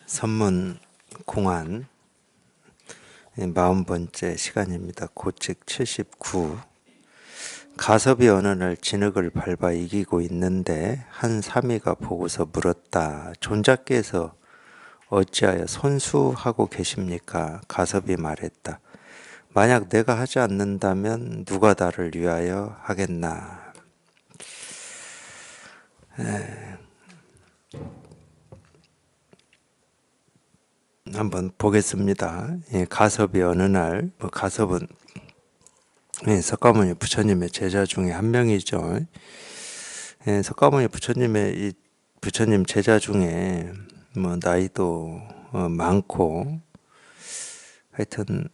선문 공안 40번째 시간입니다. 고책 79. 가섭이 어느 날 진흙을 밟아 이기고 있는데 한 사미가 보고서 물었다. 존자께서 어찌하여 손수하고 계십니까? 가섭이 말했다. 만약 내가 하지 않는다면 누가 나를 위하여 하겠나? 한번 보겠습니다. 가섭이 어느 날, 가섭은 석가모니 부처님의 제자 중에 한 명이죠. 석가모니 부처님 제자 중에 나이도 많고 하여튼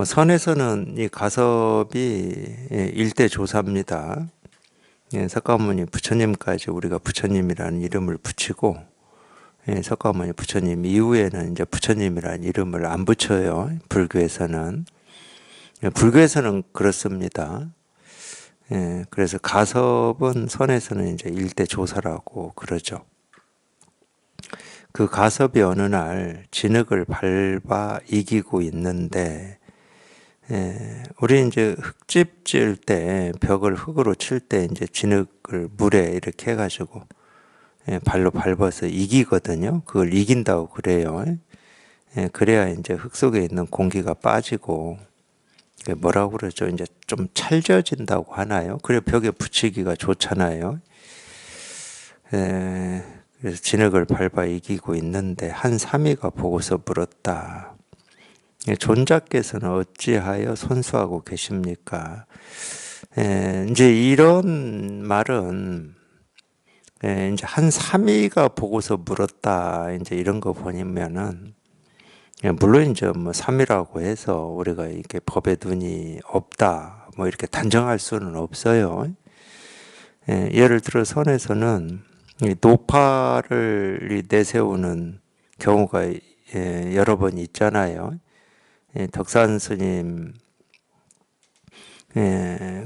선에서는 이 가섭이 일대 조사입니다. 석가모니 부처님까지 우리가 부처님이라는 이름을 붙이고, 석가모니 부처님 이후에는 이제 부처님이라는 이름을 안 붙여요. 불교에서는 그렇습니다. 그래서 가섭은 선에서는 이제 일대 조사라고 그러죠. 그 가섭이 어느 날 진흙을 밟아 이기고 있는데, 우리 이제 흙집 지을 때 벽을 흙으로 칠 때 이제 진흙을 물에 이렇게 해가지고 발로 밟아서 이기거든요. 그걸 이긴다고 그래요. 그래야 이제 흙 속에 있는 공기가 빠지고 뭐라고 그러죠? 이제 좀 찰져진다고 하나요? 그래 벽에 붙이기가 좋잖아요. 그래서 진흙을 밟아 이기고 있는데 한 사미가 보고서 물었다. 존자께서는 어찌하여 손수하고 계십니까? 이제 이런 말은 이제 한 사미가 보고서 물었다. 이제 이런 거 보면은 물론 이제 사미라고 해서 우리가 이렇게 법에 눈이 없다. 이렇게 단정할 수는 없어요. 예를 들어 선에서는 노파를 내세우는 경우가 여러 번 있잖아요. 덕산 스님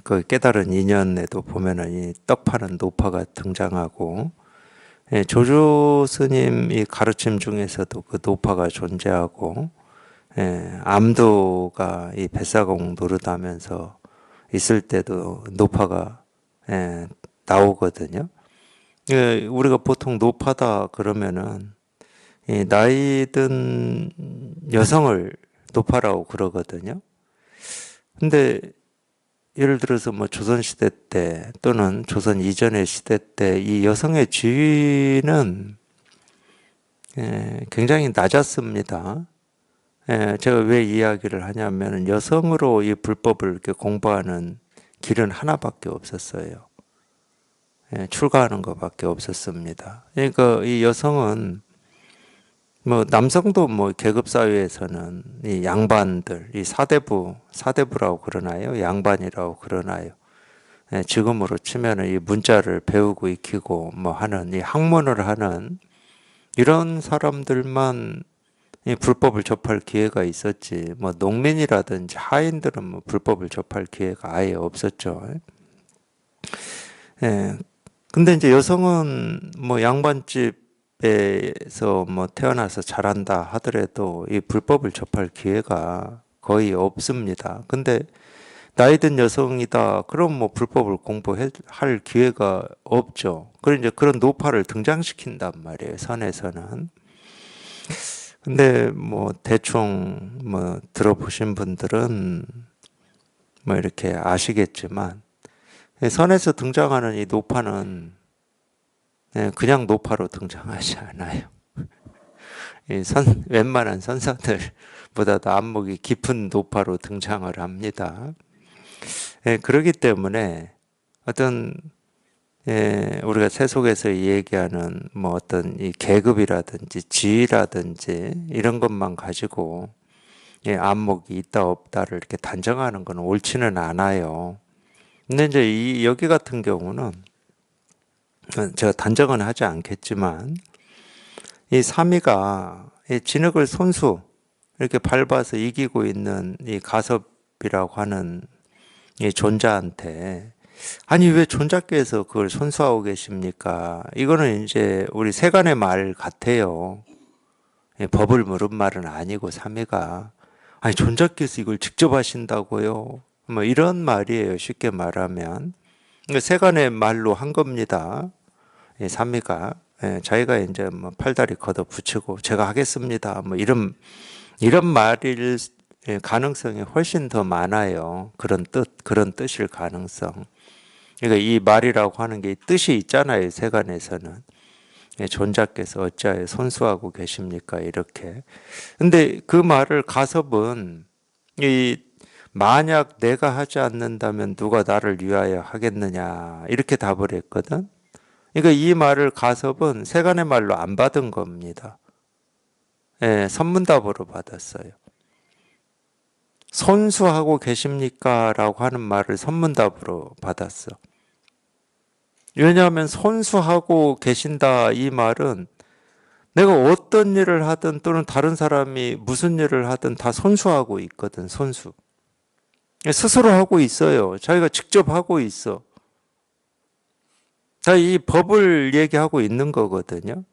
그 깨달은 인연에도 보면은 이 떡 파는 노파가 등장하고, 조조 스님이 가르침 중에서도 그 노파가 존재하고, 암도가 이 뱃사공 노릇하면서 있을 때도 노파가 나오거든요. 우리가 보통 노파다 그러면은 나이 든 여성을 노파라고 그러거든요. 근데 예를 들어서 조선시대 때 또는 조선 이전의 시대 때 이 여성의 지위는 굉장히 낮았습니다. 제가 왜 이야기를 하냐면 여성으로 이 불법을 이렇게 공부하는 길은 하나밖에 없었어요. 출가하는 것밖에 없었습니다. 그러니까 이 여성은 남성도 계급 사회에서는 이 양반들, 이 사대부라고 그러나요? 양반이라고 그러나요? 지금으로 치면은 이 문자를 배우고 익히고 하는 이 학문을 하는 이런 사람들만 이 불법을 접할 기회가 있었지. 농민이라든지 하인들은 불법을 접할 기회가 아예 없었죠. 근데 이제 여성은 양반집에서 태어나서 자란다 하더라도 이 불법을 접할 기회가 거의 없습니다. 근데 나이 든 여성이다. 그럼 불법을 공부할 기회가 없죠. 그래서 이제 그런 노파를 등장시킨단 말이에요. 선에서는. 근데 대충 들어보신 분들은 이렇게 아시겠지만 선에서 등장하는 이 노파는 그냥 노파로 등장하지 않아요. 웬만한 선사들보다도 안목이 깊은 노파로 등장을 합니다. 그렇기 때문에 어떤 우리가 세속에서 얘기하는 어떤 이 계급이라든지 지위라든지 이런 것만 가지고 안목이 있다 없다를 이렇게 단정하는 건 옳지는 않아요. 근데 이제 여기 같은 경우는 제가 단정은 하지 않겠지만 이 사미가 이 진흙을 손수 이렇게 밟아서 이기고 있는 이 가섭이라고 하는 이 존자한테 아니 왜 존자께서 그걸 손수하고 계십니까? 이거는 이제 우리 세간의 말 같아요. 예, 법을 물은 말은 아니고 삼위가 아니 존자께서 이걸 직접 하신다고요? 뭐 이런 말이에요. 쉽게 말하면 그러니까 세간의 말로 한 겁니다. 예, 삼위가 예, 자기가 이제 뭐 팔다리 걷어 붙이고 제가 하겠습니다. 뭐 이런 말일 예, 가능성이 훨씬 더 많아요. 그런 뜻일 가능성. 그러니까 이 말이라고 하는 게 뜻이 있잖아요. 세간에서는. 예, 존자께서 어찌하여 손수하고 계십니까? 이렇게. 근데 그 말을 가섭은 이 만약 내가 하지 않는다면 누가 나를 위하여 하겠느냐 이렇게 답을 했거든. 그러니까 이 말을 가섭은 세간의 말로 안 받은 겁니다. 예, 선문답으로 받았어요. 손수하고 계십니까? 라고 하는 말을 선문답으로 받았어. 왜냐하면 손수하고 계신다 이 말은 내가 어떤 일을 하든 또는 다른 사람이 무슨 일을 하든 다 손수하고 있거든, 손수. 스스로 하고 있어요. 자기가 직접 하고 있어. 다 이 법을 얘기하고 있는 거거든요.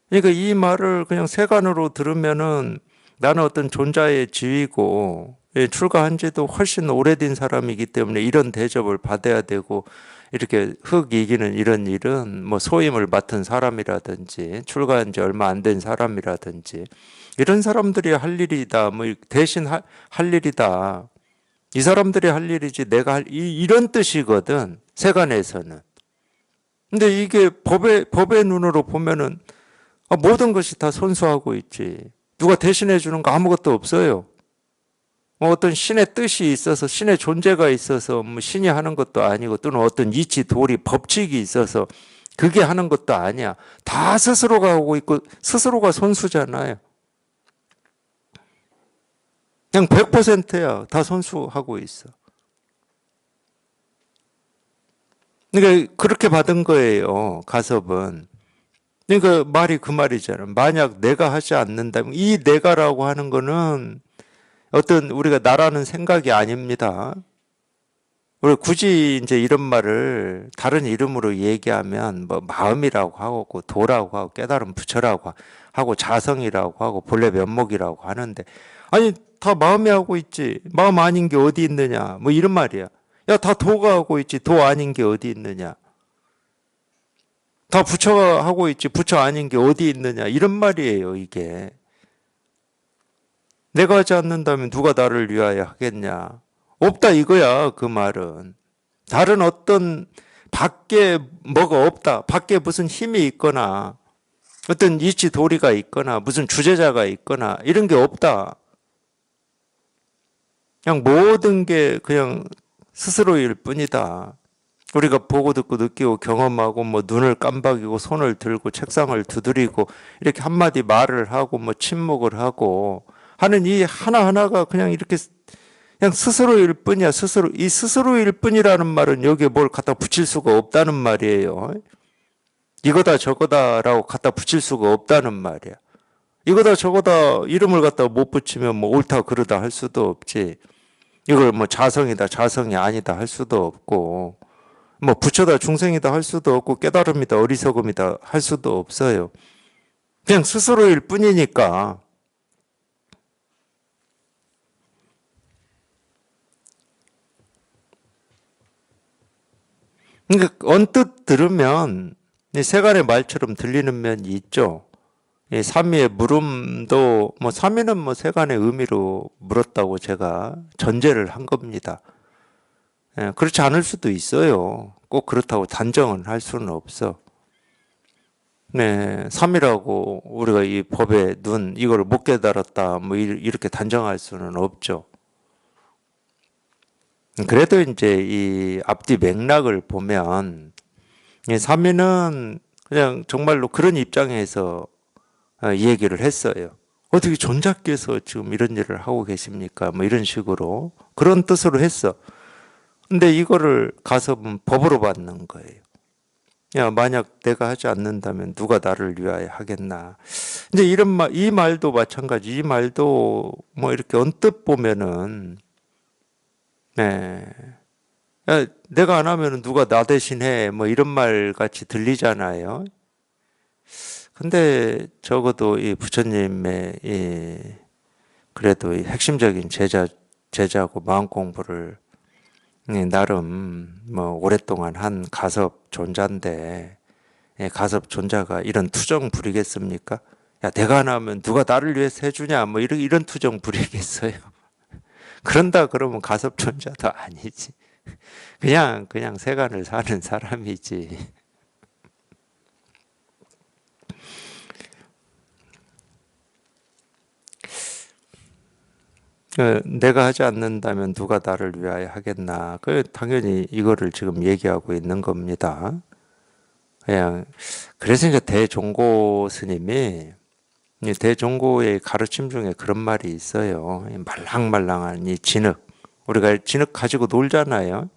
그러니까 이 말을 그냥 세간으로 들으면은 나는 어떤 존자의 지위고 출가한 지도 훨씬 오래된 사람이기 때문에 이런 대접을 받아야 되고 이렇게 흙 이기는 이런 일은 뭐 소임을 맡은 사람이라든지 출가한 지 얼마 안 된 사람이라든지 이런 사람들이 할 일이다. 뭐 대신 할 일이다. 이 사람들이 할 일이지 내가 이런 뜻이거든. 세간에서는. 근데 이게 법의 눈으로 보면은 모든 것이 다 손수하고 있지. 누가 대신해 주는 거 아무것도 없어요. 뭐 어떤 신의 뜻이 있어서 신의 존재가 있어서 뭐 신이 하는 것도 아니고 또는 어떤 이치 도리 법칙이 있어서 그게 하는 것도 아니야. 다 스스로가 하고 있고 스스로가 손수잖아요. 그냥 100%야. 다 손수하고 있어. 그러니까 그렇게 받은 거예요. 가섭은. 그러니까 말이 그 말이잖아. 만약 내가 하지 않는다면 이 내가라고 하는 거는 어떤 우리가 나라는 생각이 아닙니다. 우리 굳이 이제 이런 말을 다른 이름으로 얘기하면 뭐 마음이라고 하고 도라고 하고 깨달음 부처라고 하고 자성이라고 하고 본래 면목이라고 하는데 아니 다 마음이 하고 있지. 마음 아닌 게 어디 있느냐. 뭐 이런 말이야. 야, 다 도가 하고 있지. 도 아닌 게 어디 있느냐. 다 부처가 하고 있지. 부처 아닌 게 어디 있느냐. 이런 말이에요, 이게. 내가 하지 않는다면 누가 나를 위하여 하겠냐. 없다 이거야, 그 말은. 다른 어떤 밖에 뭐가 없다. 밖에 무슨 힘이 있거나 어떤 이치 도리가 있거나 무슨 주제자가 있거나 이런 게 없다. 그냥 모든 게 그냥 스스로일 뿐이다. 우리가 보고 듣고 느끼고 경험하고 뭐 눈을 깜박이고 손을 들고 책상을 두드리고 이렇게 한마디 말을 하고 뭐 침묵을 하고 하는 이 하나하나가 그냥 이렇게 그냥 스스로일 뿐이야. 이 스스로일 뿐이라는 말은 여기에 뭘 갖다 붙일 수가 없다는 말이에요. 이거다 저거다라고 갖다 붙일 수가 없다는 말이야. 이거다 저거다 이름을 갖다 못 붙이면 뭐 옳다 그르다 할 수도 없지. 이걸 뭐 자성이다 자성이 아니다 할 수도 없고 뭐 부처다 중생이다 할 수도 없고 깨달음이다 어리석음이다 할 수도 없어요. 그냥 스스로일 뿐이니까. 그러니까 언뜻 들으면 세간의 말처럼 들리는 면이 있죠. 삼위의 물음도 뭐 삼위는 뭐 세간의 의미로 물었다고 제가 전제를 한 겁니다. 그렇지 않을 수도 있어요. 꼭 그렇다고 단정은 할 수는 없어. 네, 삼위라고 우리가 이 법의 눈 이걸 못 깨달았다 뭐 이렇게 단정할 수는 없죠. 그래도 이제 이 앞뒤 맥락을 보면 이 삼위는 그냥 정말로 그런 입장에서 이 얘기를 했어요. 어떻게 존자께서 지금 이런 일을 하고 계십니까? 뭐 이런 식으로 그런 뜻으로 했어. 근데 이거를 가섭은 법으로 받는 거예요. 야, 만약 내가 하지 않는다면 누가 나를 위하여 하겠나. 이제 이 말도 마찬가지. 이 말도 뭐 이렇게 언뜻 보면은, 네. 야, 내가 안 하면 누가 나 대신 해. 뭐 이런 말 같이 들리잖아요. 근데 적어도 이 부처님의 그래도 이 핵심적인 제자고 마음 공부를 나름 뭐 오랫동안 한 가섭 존자인데, 가섭 존자가 이런 투정 부리겠습니까? 야, 내가 안 하면 누가 나를 위해서 해주냐? 뭐 이런 투정 부리겠어요. 그런다 그러면 가섭 존자도 아니지. 그냥 세간을 사는 사람이지. 내가 하지 않는다면 누가 나를 위하여 하겠나? 당연히 이거를 지금 얘기하고 있는 겁니다. 그냥 그래서 이제 대종고 스님이 이 대종고의 가르침 중에 그런 말이 있어요. 이 말랑말랑한 이 진흙. 우리가 진흙 가지고 놀잖아요.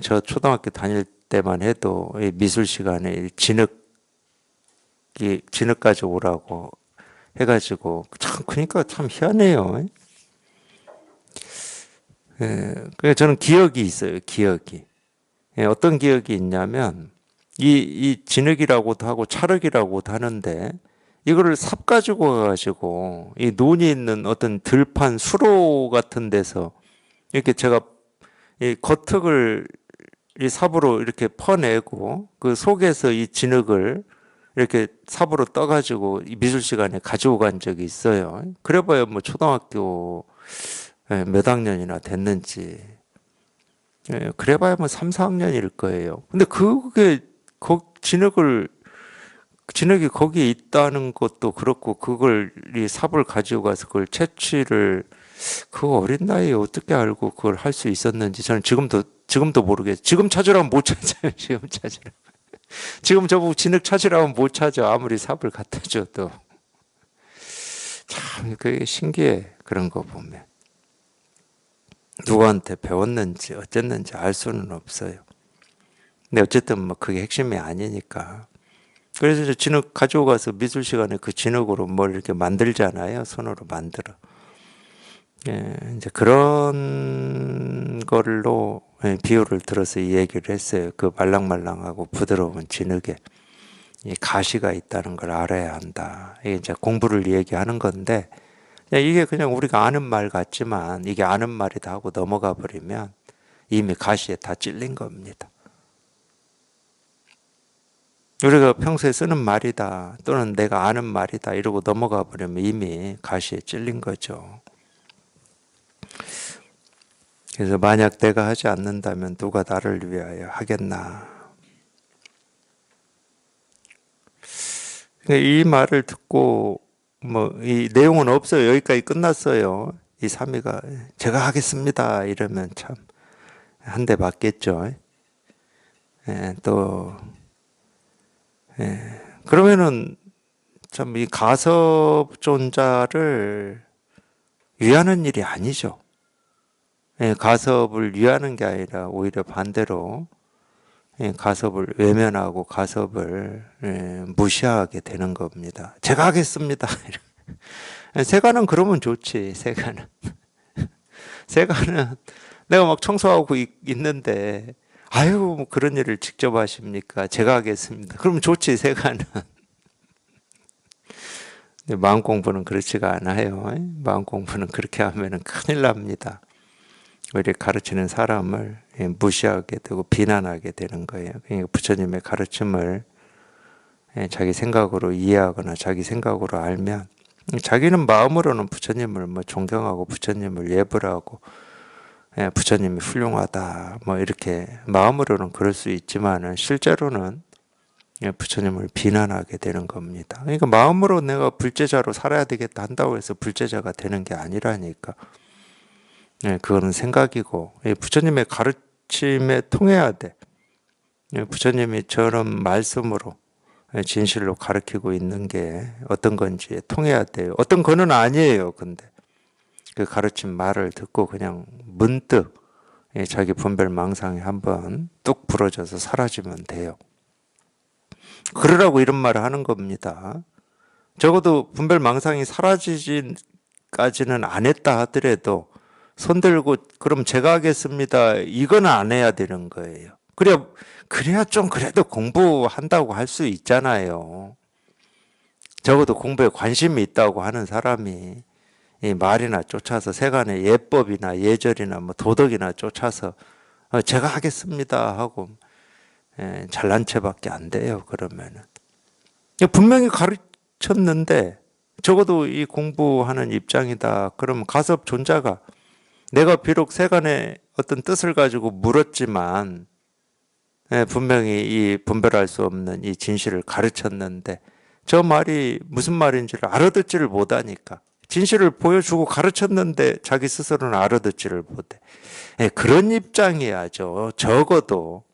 저 초등학교 다닐 때만 해도 이 미술 시간에 진흙 가져오라고 해가지고 참 그러니까 참 희한해요. 그래서 저는 기억이 있어요. 기억이. 어떤 기억이 있냐면 이 진흙이라고도 하고 찰흙이라고도 하는데 이거를 삽 가지고 가지고 이 논이 있는 어떤 들판 수로 같은 데서 이렇게 제가 이 겉흙을 이 삽으로 이렇게 퍼내고 그 속에서 이 진흙을 이렇게 삽으로 떠가지고 이 미술 시간에 가지고 간 적이 있어요. 그래봐야 뭐 초등학교 몇 학년이나 됐는지, 그래봐야 뭐 3, 4학년일 거예요. 근데 그게 진흙이 거기에 있다는 것도 그렇고 그걸 이 삽을 가지고 가서 그걸 채취를 그 어린 나이에 어떻게 알고 그걸 할 수 있었는지 저는 지금도 모르겠어요. 지금 찾으라면 못 찾아요. 지금 찾으라. 지금 저보고 진흙 찾으라면 못 찾아. 아무리 삽을 갖다 줘도. 참 그게 신기해. 그런 거 보면. 누구한테 배웠는지 어쨌는지 알 수는 없어요. 근데 어쨌든 뭐 그게 핵심이 아니니까. 그래서 이제 진흙 가지고 가서 미술 시간에 그 진흙으로 뭘 이렇게 만들잖아요. 손으로 만들어. 이제 그런 걸로 비유를 들어서 이 얘기를 했어요. 그 말랑말랑하고 부드러운 진흙에 이 가시가 있다는 걸 알아야 한다. 이게 이제 공부를 얘기하는 건데, 이게 그냥 우리가 아는 말 같지만 이게 아는 말이다 하고 넘어가 버리면 이미 가시에 다 찔린 겁니다. 우리가 평소에 쓰는 말이다 또는 내가 아는 말이다 이러고 넘어가 버리면 이미 가시에 찔린 거죠. 그래서 만약 내가 하지 않는다면 누가 나를 위하여 하겠나. 이 말을 듣고 뭐 이 내용은 없어요. 여기까지 끝났어요. 이 사미가 제가 하겠습니다 이러면 참 한 대 맞겠죠. 또 그러면은 참 이 가섭존자를 위하는 일이 아니죠. 가섭을 위하는 게 아니라 오히려 반대로 가섭을 외면하고 가섭을 무시하게 되는 겁니다. 제가 하겠습니다. 세간은 그러면 좋지. 세간은 내가 막 청소하고 있는데 아유 뭐 그런 일을 직접 하십니까? 제가 하겠습니다. 그러면 좋지. 세간은. 근데 마음 공부는 그렇지가 않아요. 마음 공부는 그렇게 하면은 큰일 납니다. 오히려 가르치는 사람을 무시하게 되고 비난하게 되는 거예요. 그러니까 부처님의 가르침을 자기 생각으로 이해하거나 자기 생각으로 알면 자기는 마음으로는 부처님을 뭐 존경하고 부처님을 예불하고 부처님이 훌륭하다 뭐 이렇게 마음으로는 그럴 수 있지만은 실제로는 부처님을 비난하게 되는 겁니다. 그러니까 마음으로 내가 불제자로 살아야 되겠다 한다고 해서 불제자가 되는 게 아니라니까. 그거는 생각이고 부처님의 가르침에 통해야 돼. 부처님이 저런 말씀으로 진실로 가르치고 있는 게 어떤 건지 통해야 돼요. 어떤 거는 아니에요. 근데 그 가르침 말을 듣고 그냥 문득 자기 분별 망상이 한번 뚝 부러져서 사라지면 돼요. 그러라고 이런 말을 하는 겁니다. 적어도 분별 망상이 사라지지까지는 안 했다 하더라도 손들고 그럼 제가 하겠습니다. 이건 안 해야 되는 거예요. 그래야 좀 그래도 공부한다고 할 수 있잖아요. 적어도 공부에 관심이 있다고 하는 사람이 이 말이나 쫓아서 세간의 예법이나 예절이나 뭐 도덕이나 쫓아서 제가 하겠습니다 하고 잘난 체밖에 안 돼요. 그러면은 분명히 가르쳤는데 적어도 이 공부하는 입장이다. 그럼 가섭 존자가 내가 비록 세간의 어떤 뜻을 가지고 물었지만 분명히 이 분별할 수 없는 이 진실을 가르쳤는데 저 말이 무슨 말인지를 알아듣지를 못하니까 진실을 보여주고 가르쳤는데 자기 스스로는 알아듣지를 못해. 그런 입장이야죠. 적어도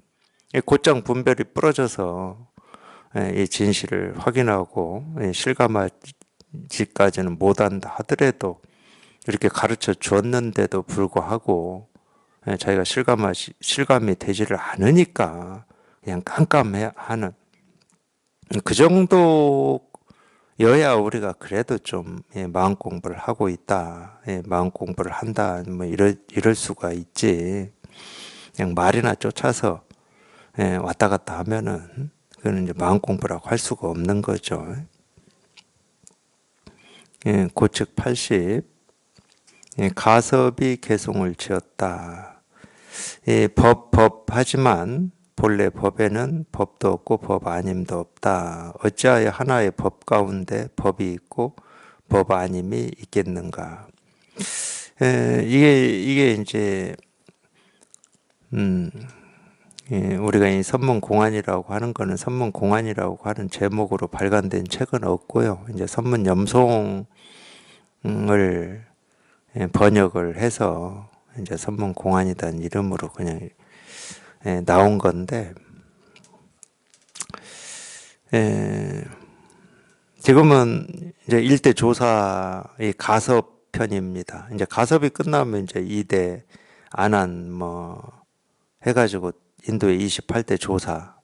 곧장 분별이 부러져서 이 진실을 확인하고 실감하지까지는 못한다 하더라도 이렇게 가르쳐 주었는데도 불구하고 자기가 실감이 되지를 않으니까 그냥 깜깜해하는 그 정도여야 우리가 그래도 좀 마음 공부를 하고 있다, 마음 공부를 한다, 뭐 이럴 수가 있지. 그냥 말이나 쫓아서 왔다 갔다 하면은 그거는 이제 마음 공부라고 할 수가 없는 거죠. 고측 80. 가섭이 개송을 지었다. 법 하지만 본래 법에는 법도 없고 법 아님도 없다. 어찌하여 하나의 법 가운데 법이 있고 법 아님이 있겠는가? 이게 이제 우리가 이 선문공안이라고 하는 거는 선문공안이라고 하는 제목으로 발간된 책은 없고요. 이제 선문염송을 번역을 해서 이제 선문공안이라는 이름으로 그냥 나온 건데, 지금은 이제 1대 조사의 가섭편입니다. 이제 가섭이 끝나면 이제 2대 안한 뭐 해가지고 인도의 28대 조사가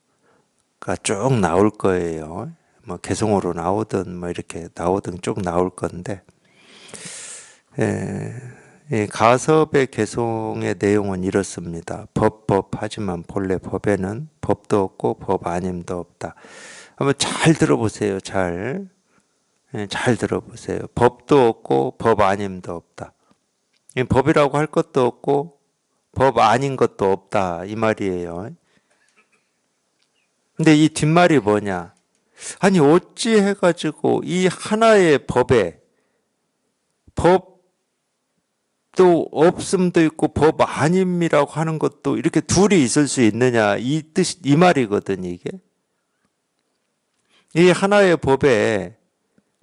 쭉 나올 거예요. 뭐 개송으로 나오든 뭐 이렇게 나오든 쭉 나올 건데, 가섭의 개송의 내용은 이렇습니다. 법 하지만 본래 법에는 법도 없고 법 아님도 없다. 한번 잘 들어보세요. 잘 들어보세요. 법도 없고 법 아님도 없다. 법이라고 할 것도 없고 법 아닌 것도 없다 이 말이에요. 근데 이 뒷말이 뭐냐? 아니 어찌 해가지고 이 하나의 법에 법도 없음도 있고 법 아님이라고 하는 것도 이렇게 둘이 있을 수 있느냐 이 말이거든 이게. 이 하나의 법에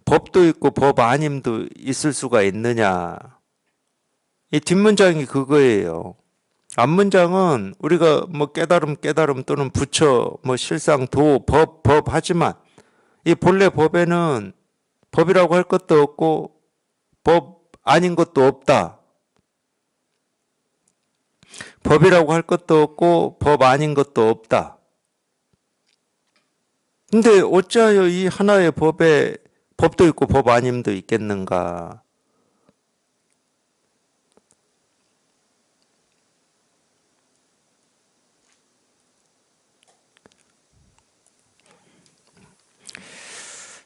법도 있고 법 아님도 있을 수가 있느냐. 이 뒷문장이 그거예요. 앞문장은 우리가 뭐 깨달음 또는 부처 뭐 실상 법 하지만 이 본래 법에는 법이라고 할 것도 없고 법 아닌 것도 없다. 법이라고 할 것도 없고 법 아닌 것도 없다. 근데 어찌하여 이 하나의 법에 법도 있고 법 아님도 있겠는가?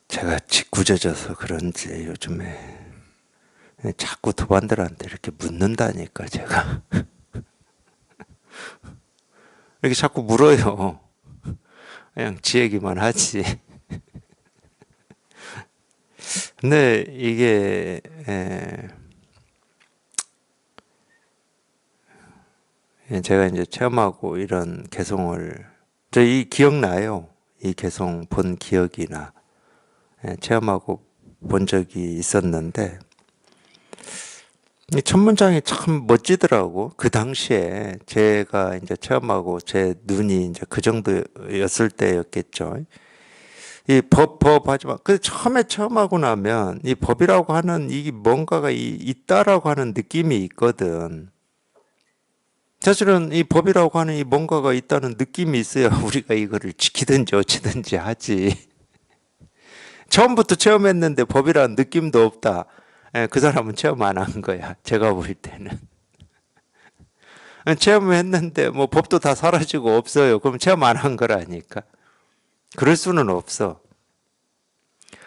제가 짓궂어져서 그런지 요즘에 자꾸 도반들한테 이렇게 묻는다니까 제가. 이렇게 자꾸 물어요. 그냥 지 얘기만 하지. 근데 이게 제가 이제 체험하고 이런 개송을 이 기억나요. 이 개송 본 기억이나 체험하고 본 적이 있었는데 이 첫 문장이 참 멋지더라고. 그 당시에 제가 이제 체험하고 제 눈이 이제 그 정도였을 때였겠죠. 이 법 하지만 그 처음에 체험하고 나면 이 법이라고 하는 이게 뭔가가 있다라고 하는 느낌이 있거든. 사실은 이 법이라고 하는 이 뭔가가 있다는 느낌이 있어야 우리가 이거를 지키든지 어찌든지 하지. 처음부터 체험했는데 법이라는 느낌도 없다. 그 사람은 체험 안 한 거야. 제가 볼 때는. 체험했는데 뭐 법도 다 사라지고 없어요. 그럼 체험 안 한 거라니까. 그럴 수는 없어.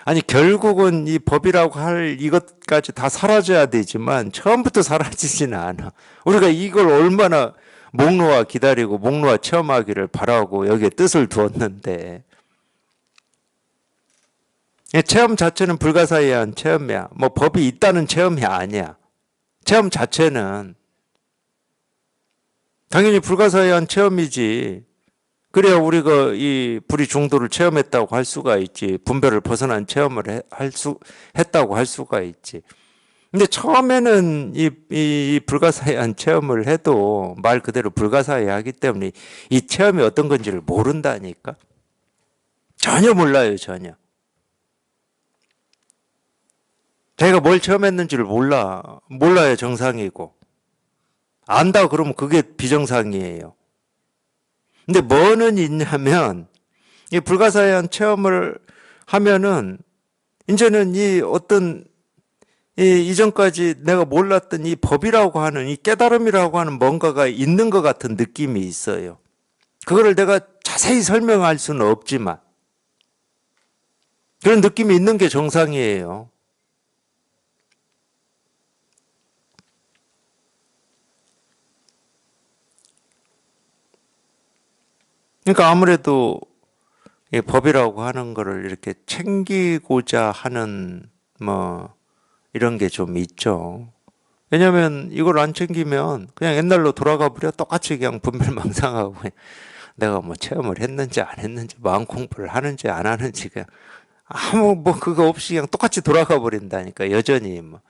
아니 결국은 이 법이라고 할 이것까지 다 사라져야 되지만 처음부터 사라지지는 않아. 우리가 이걸 얼마나 목 놓아 기다리고 목 놓아 체험하기를 바라고 여기에 뜻을 두었는데 체험 자체는 불가사의한 체험이야. 뭐 법이 있다는 체험이 아니야. 체험 자체는 당연히 불가사의한 체험이지. 그래야 우리가 이 불의 중도를 체험했다고 할 수가 있지. 분별을 벗어난 체험을 했다고 할 수가 있지. 근데 처음에는 이 불가사의한 체험을 해도 말 그대로 불가사의하기 때문에 이 체험이 어떤 건지를 모른다니까. 전혀 몰라요, 전혀. 자기가 뭘 체험했는지를 몰라야 정상이고. 안다 그러면 그게 비정상이에요. 근데 뭐는 있냐면 이 불가사의한 체험을 하면은 이제는 이 어떤 이 이전까지 내가 몰랐던 이 법이라고 하는 이 깨달음이라고 하는 뭔가가 있는 것 같은 느낌이 있어요. 그거를 내가 자세히 설명할 수는 없지만 그런 느낌이 있는 게 정상이에요. 그러니까 아무래도 이 법이라고 하는 거를 이렇게 챙기고자 하는 뭐 이런 게 좀 있죠. 왜냐면 이걸 안 챙기면 그냥 옛날로 돌아가 버려 똑같이 그냥 분별망상하고 내가 뭐 체험을 했는지 안 했는지 마음 공부를 하는지 안 하는지 그냥 아무 뭐 그거 없이 그냥 똑같이 돌아가 버린다니까 여전히 뭐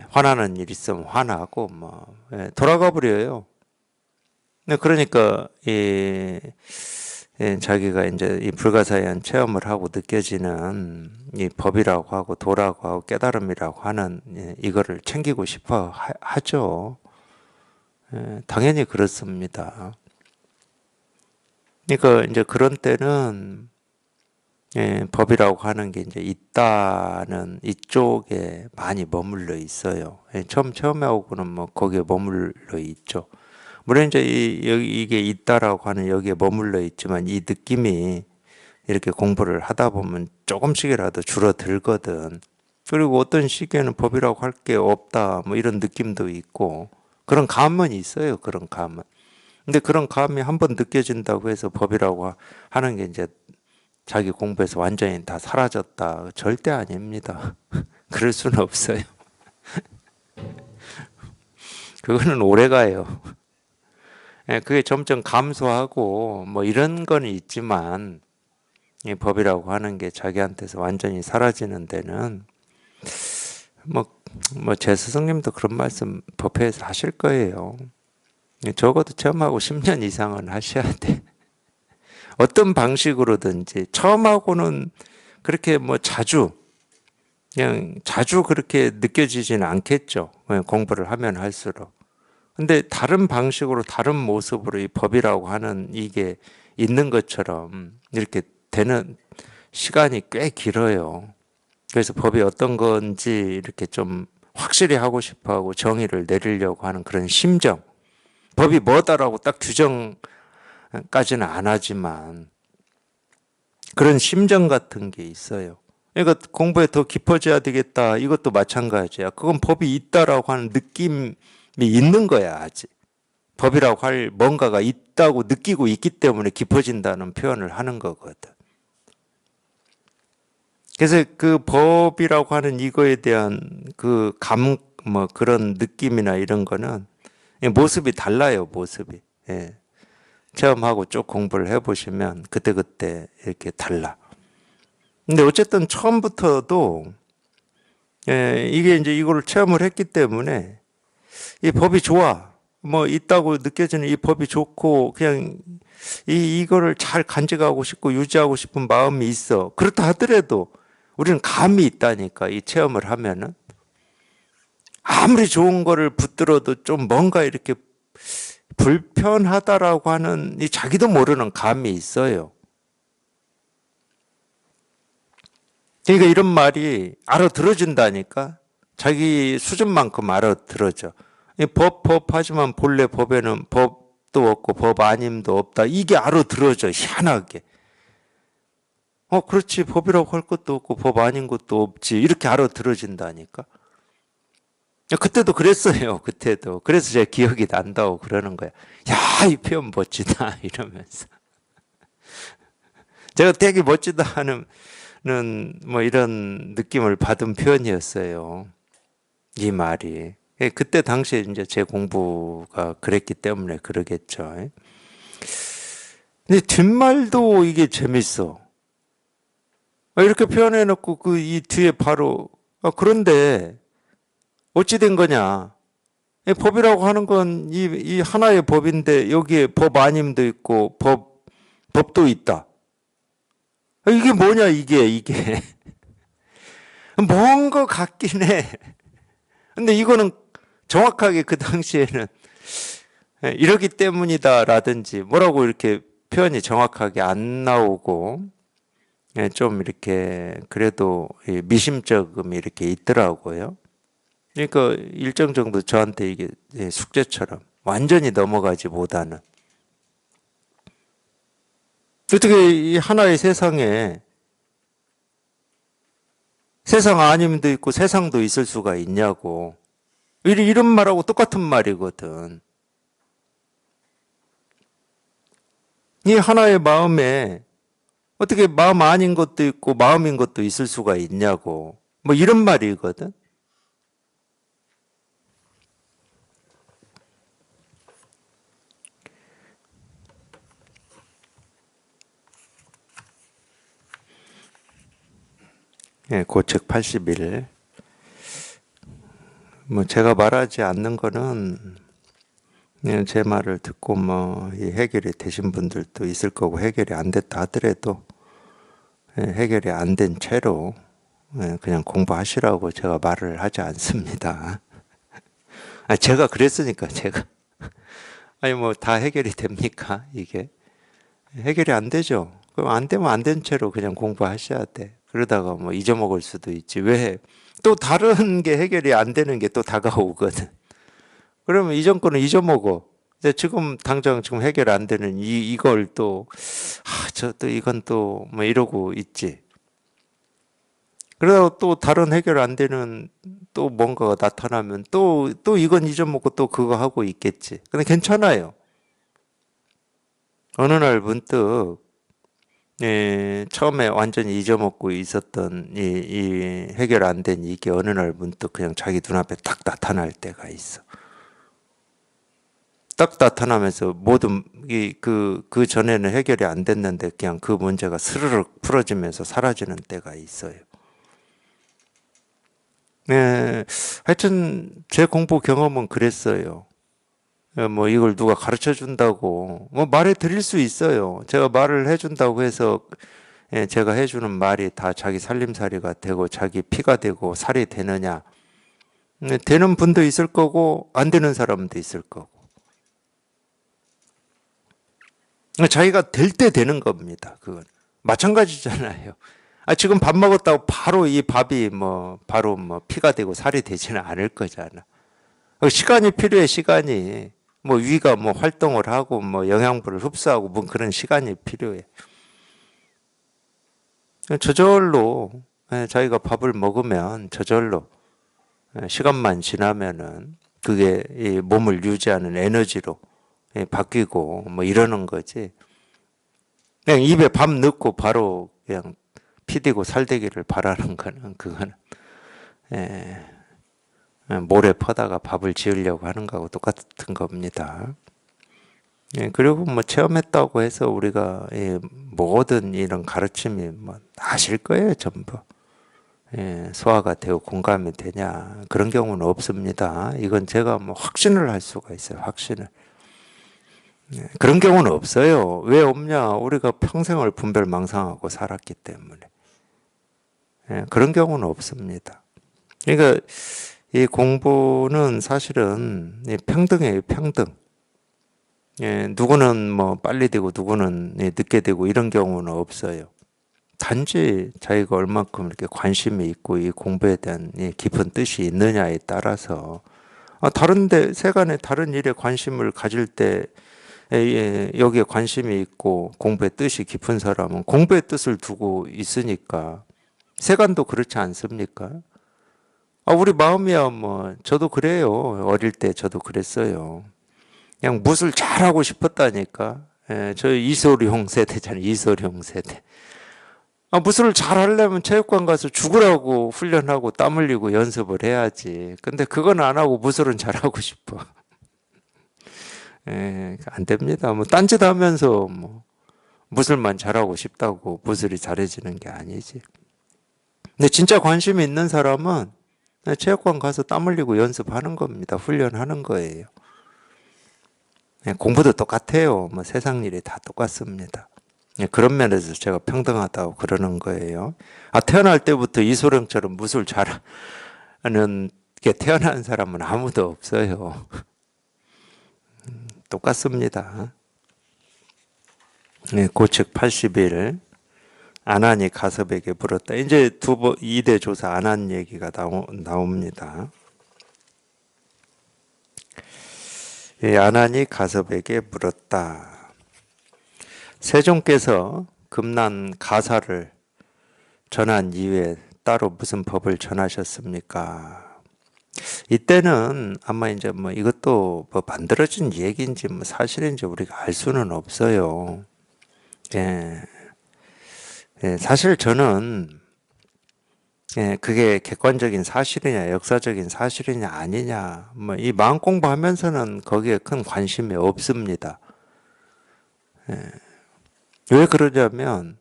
화나는 일 있으면 화나고 뭐 돌아가 버려요. 그러니까 자기가 이제 이 불가사의한 체험을 하고 느껴지는 이 법이라고 하고 도라고 하고 깨달음이라고 하는 이거를 챙기고 싶어 하죠. 당연히 그렇습니다. 그러니까 이제 그런 때는 법이라고 하는 게 이제 있다는 이쪽에 많이 머물러 있어요. 처음에 오고는 뭐 거기에 머물러 있죠. 물론 이제 이게 있다라고 하는 여기에 머물러 있지만 이 느낌이 이렇게 공부를 하다 보면 조금씩이라도 줄어들거든. 그리고 어떤 시기에는 법이라고 할 게 없다 뭐 이런 느낌도 있고 그런 감은 있어요. 그런 감은. 근데 그런 감이 한번 느껴진다고 해서 법이라고 하는 게 이제 자기 공부에서 완전히 다 사라졌다. 절대 아닙니다. 그럴 수는 없어요. 그거는 오래 가요. 그게 점점 감소하고 뭐 이런 거는 있지만 이 법이라고 하는 게 자기한테서 완전히 사라지는 데는 제 스승님도 그런 말씀 법회에서 하실 거예요. 적어도 체험하고 10년 이상은 하셔야 돼. 어떤 방식으로든지 처음하고는 그렇게 뭐 그냥 자주 그렇게 느껴지지는 않겠죠. 공부를 하면 할수록. 근데 다른 방식으로 다른 모습으로 이 법이라고 하는 이게 있는 것처럼 이렇게 되는 시간이 꽤 길어요. 그래서 법이 어떤 건지 이렇게 좀 확실히 하고 싶어 하고 정의를 내리려고 하는 그런 심정. 법이 뭐다라고 딱 규정까지는 안 하지만 그런 심정 같은 게 있어요. 그러니까 공부에 더 깊어져야 되겠다. 이것도 마찬가지야. 그건 법이 있다라고 하는 느낌이 있는 거야, 아직. 법이라고 할 뭔가가 있다고 느끼고 있기 때문에 깊어진다는 표현을 하는 거거든. 그래서 그 법이라고 하는 이거에 대한 그런 느낌이나 이런 거는 모습이 달라요, 모습이. 예. 체험하고 쭉 공부를 해보시면 그때그때 이렇게 달라. 근데 어쨌든 처음부터도 이게 이제 이거를 체험을 했기 때문에 이 법이 좋아. 뭐 있다고 느껴지는 이 법이 좋고 그냥 이거를 잘 간직하고 싶고 유지하고 싶은 마음이 있어. 그렇다 하더라도 우리는 감이 있다니까 이 체험을 하면은 아무리 좋은 거를 붙들어도 좀 뭔가 이렇게 불편하다라고 하는 이 자기도 모르는 감이 있어요. 그러니까 이런 말이 알아들어진다니까 자기 수준만큼 알아들어져. 이 법하지만 본래 법에는 법도 없고 법 아님도 없다. 이게 알아들어져, 희한하게. 그렇지. 법이라고 할 것도 없고 법 아닌 것도 없지. 이렇게 알아들어진다니까. 그때도 그랬어요. 그때도. 그래서 제가 기억이 난다고 그러는 거야. 야, 이 표현 멋지다. 이러면서. 제가 되게 멋지다 하는 뭐 이런 느낌을 받은 표현이었어요. 이 말이. 그때 당시에 이제 제 공부가 그랬기 때문에 그러겠죠. 근데 뒷말도 이게 재밌어. 이렇게 표현해 놓고 이 뒤에 바로, 그런데 어찌 된 거냐. 법이라고 하는 건 이 하나의 법인데 여기에 법 아님도 있고 법도 있다. 이게 뭐냐, 이게. 뭔 거 같긴 해. 근데 이거는 정확하게 그 당시에는 이러기 때문이다라든지 뭐라고 이렇게 표현이 정확하게 안 나오고 좀 이렇게 그래도 미심쩍음이 이렇게 있더라고요. 그러니까 일정 정도 저한테 이게 숙제처럼 완전히 넘어가지 못하는. 어떻게 이 하나의 세상에 세상 아님도 있고 세상도 있을 수가 있냐고. 이런 말하고 똑같은 말이거든. 이 하나의 마음에 어떻게 마음 아닌 것도 있고 마음인 것도 있을 수가 있냐고. 뭐 이런 말이거든. 고책 81. 뭐 제가 말하지 않는 거는 제 말을 듣고 뭐 해결이 되신 분들도 있을 거고, 해결이 안 됐다 하더라도 해결이 안 된 채로 그냥 공부하시라고 제가 말을 하지 않습니다. 제가 그랬으니까 제가. 아니 뭐 다 해결이 됩니까? 이게 해결이 안 되죠. 그럼 안 되면 안 된 채로 그냥 공부하셔야 돼. 그러다가 뭐 잊어먹을 수도 있지. 왜? 또 다른 게 해결이 안 되는 게 또 다가오거든. 그러면 이전 거는 잊어먹어. 근데 지금 당장 지금 해결 안 되는 이걸 또, 저 또 이건 또 뭐 이러고 있지. 그러다가 또 다른 해결 안 되는 또 뭔가가 나타나면 또 이건 잊어먹고 또 그거 하고 있겠지. 근데 괜찮아요. 어느 날 문득 처음에 완전히 잊어먹고 있었던 이 해결 안 된 이게 어느 날 문득 그냥 자기 눈앞에 딱 나타날 때가 있어. 딱 나타나면서 모든 그 전에는 해결이 안 됐는데 그냥 그 문제가 스르륵 풀어지면서 사라지는 때가 있어요. 하여튼 제 공부 경험은 그랬어요. 뭐 이걸 누가 가르쳐 준다고 뭐 말해 드릴 수 있어요. 제가 말을 해준다고 해서 제가 해주는 말이 다 자기 살림살이가 되고 자기 피가 되고 살이 되느냐. 되는 분도 있을 거고 안 되는 사람도 있을 거고. 자기가 될 때 되는 겁니다. 그건 마찬가지잖아요. 지금 밥 먹었다고 바로 이 밥이 뭐 바로 뭐 피가 되고 살이 되지는 않을 거잖아. 시간이 필요해. 시간이 뭐 위가 뭐 활동을 하고 뭐 영양분을 흡수하고 뭐 그런 시간이 필요해. 저절로 자기가 밥을 먹으면 저절로 시간만 지나면은 그게 이 몸을 유지하는 에너지로 바뀌고 뭐 이러는 거지. 그냥 입에 밥 넣고 바로 그냥 피 되고 살 되기를 바라는 거는 그거는 모래 퍼다가 밥을 지으려고 하는 거하고 똑같은 겁니다. 그리고 뭐 체험했다고 해서 우리가 모든 이런 가르침이 뭐 아실 거예요, 전부. 소화가 되고 공감이 되냐 그런 경우는 없습니다. 이건 제가 뭐 확신을 할 수가 있어요. 확신을. 그런 경우는 없어요. 왜 없냐? 우리가 평생을 분별망상하고 살았기 때문에. 그런 경우는 없습니다. 그러니까 이 공부는 사실은 평등이에요. 평등. 누구는 뭐 빨리 되고 누구는 늦게 되고 이런 경우는 없어요. 단지 자기가 얼만큼 이렇게 관심이 있고 이 공부에 대한 깊은 뜻이 있느냐에 따라서 다른데 세간에 다른 일에 관심을 가질 때 여기에 관심이 있고 공부의 뜻이 깊은 사람은 공부의 뜻을 두고 있으니까 세간도 그렇지 않습니까? 우리 마음이야 뭐 저도 그래요. 어릴 때 저도 그랬어요. 그냥 무술 잘하고 싶었다니까. 저 이소룡 세대잖아요. 이소룡 세대. 무술을 잘하려면 체육관 가서 죽으라고 훈련하고 땀 흘리고 연습을 해야지. 근데 그건 안 하고 무술은 잘하고 싶어. 안 됩니다. 뭐 딴짓 하면서 뭐 무술만 잘하고 싶다고 무술이 잘해지는 게 아니지. 근데 진짜 관심이 있는 사람은 체육관 가서 땀 흘리고 연습하는 겁니다. 훈련하는 거예요. 공부도 똑같아요. 뭐 세상 일이 다 똑같습니다. 그런 면에서 제가 평등하다고 그러는 거예요. 태어날 때부터 이소룡처럼 무술 잘하는 게 태어난 사람은 아무도 없어요. 똑같습니다. 고측 80일 안한이 가섭에게 물었다. 이제 2대 조사 안한 얘기가 나옵니다. 안한이 가섭에게 물었다. 세종께서 금난 가사를 전한 이후에 따로 무슨 법을 전하셨습니까? 이때는 아마 이제 뭐 이것도 뭐 만들어진 얘기인지 뭐 사실인지 우리가 알 수는 없어요. 사실 저는 그게 객관적인 사실이냐 역사적인 사실이냐 아니냐 뭐 이 마음 공부하면서는 거기에 큰 관심이 없습니다. 왜 그러냐면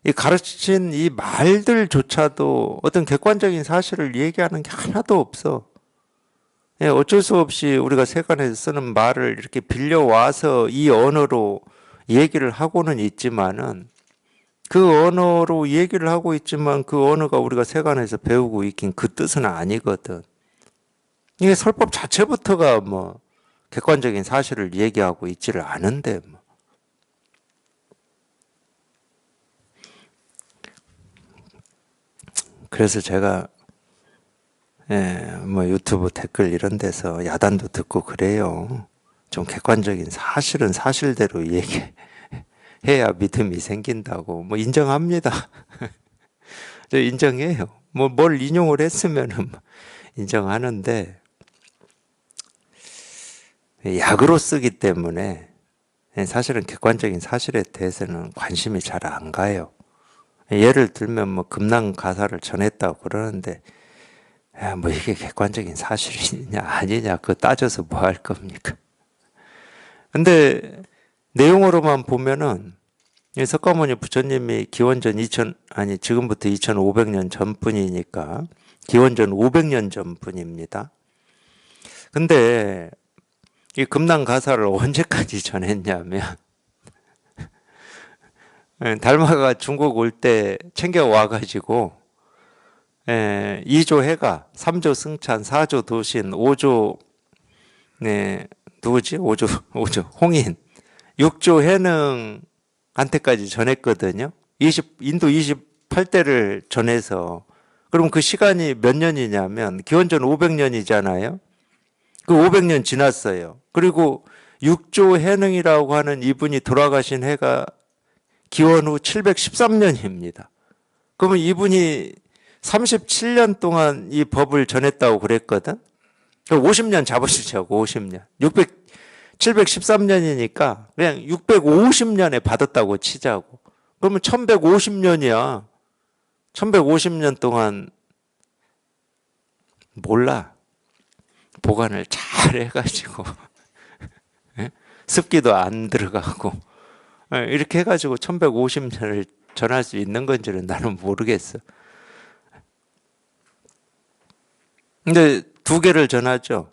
이 가르친 이 말들조차도 어떤 객관적인 사실을 얘기하는 게 하나도 없어. 어쩔 수 없이 우리가 세간에서 쓰는 말을 이렇게 빌려와서 이 언어로 얘기를 하고는 있지만은 그 언어로 얘기를 하고 있지만 그 언어가 우리가 세간에서 배우고 있긴 그 뜻은 아니거든. 이게 설법 자체부터가 뭐 객관적인 사실을 얘기하고 있지를 않은데 뭐. 그래서 제가 뭐 유튜브 댓글 이런 데서 야단도 듣고 그래요. 좀 객관적인 사실은 사실대로 얘기해야 믿음이 생긴다고. 뭐 인정합니다. 저 인정해요. 뭐 뭘 인용을 했으면은 인정하는데 약으로 쓰기 때문에 사실은 객관적인 사실에 대해서는 관심이 잘 안 가요. 예를 들면 뭐 금난 가사를 전했다고 그러는데 뭐 이게 객관적인 사실이냐 아니냐 그거 따져서 뭐 할 겁니까? 근데 내용으로만 보면은 석가모니 부처님이 기원전 지금부터 2500년 전분이니까 기원전 500년 전분입니다. 근데 이 금난 가사를 언제까지 전했냐면 달마가 중국 올 때 챙겨와 가지고 2조 해가 3조 승찬 4조 도신 5조 누구지? 5조 홍인 6조 해능한테까지 전했거든요. 인도 28대를 전해서 그럼 그 시간이 몇 년이냐면 기원전 500년이잖아요. 그 500년 지났어요. 그리고 6조 해능이라고 하는 이분이 돌아가신 해가 기원 후 713년입니다. 그러면 이분이 37년 동안 이 법을 전했다고 그랬거든. 50년 잡으시자고 50년. 713년이니까 그냥 650년에 받았다고 치자고. 그러면 1150년이야. 1150년 동안 몰라. 보관을 잘 해가지고 습기도 안 들어가고 이렇게 해가지고 1150년을 전할 수 있는 건지는 나는 모르겠어. 근데 두 개를 전하죠.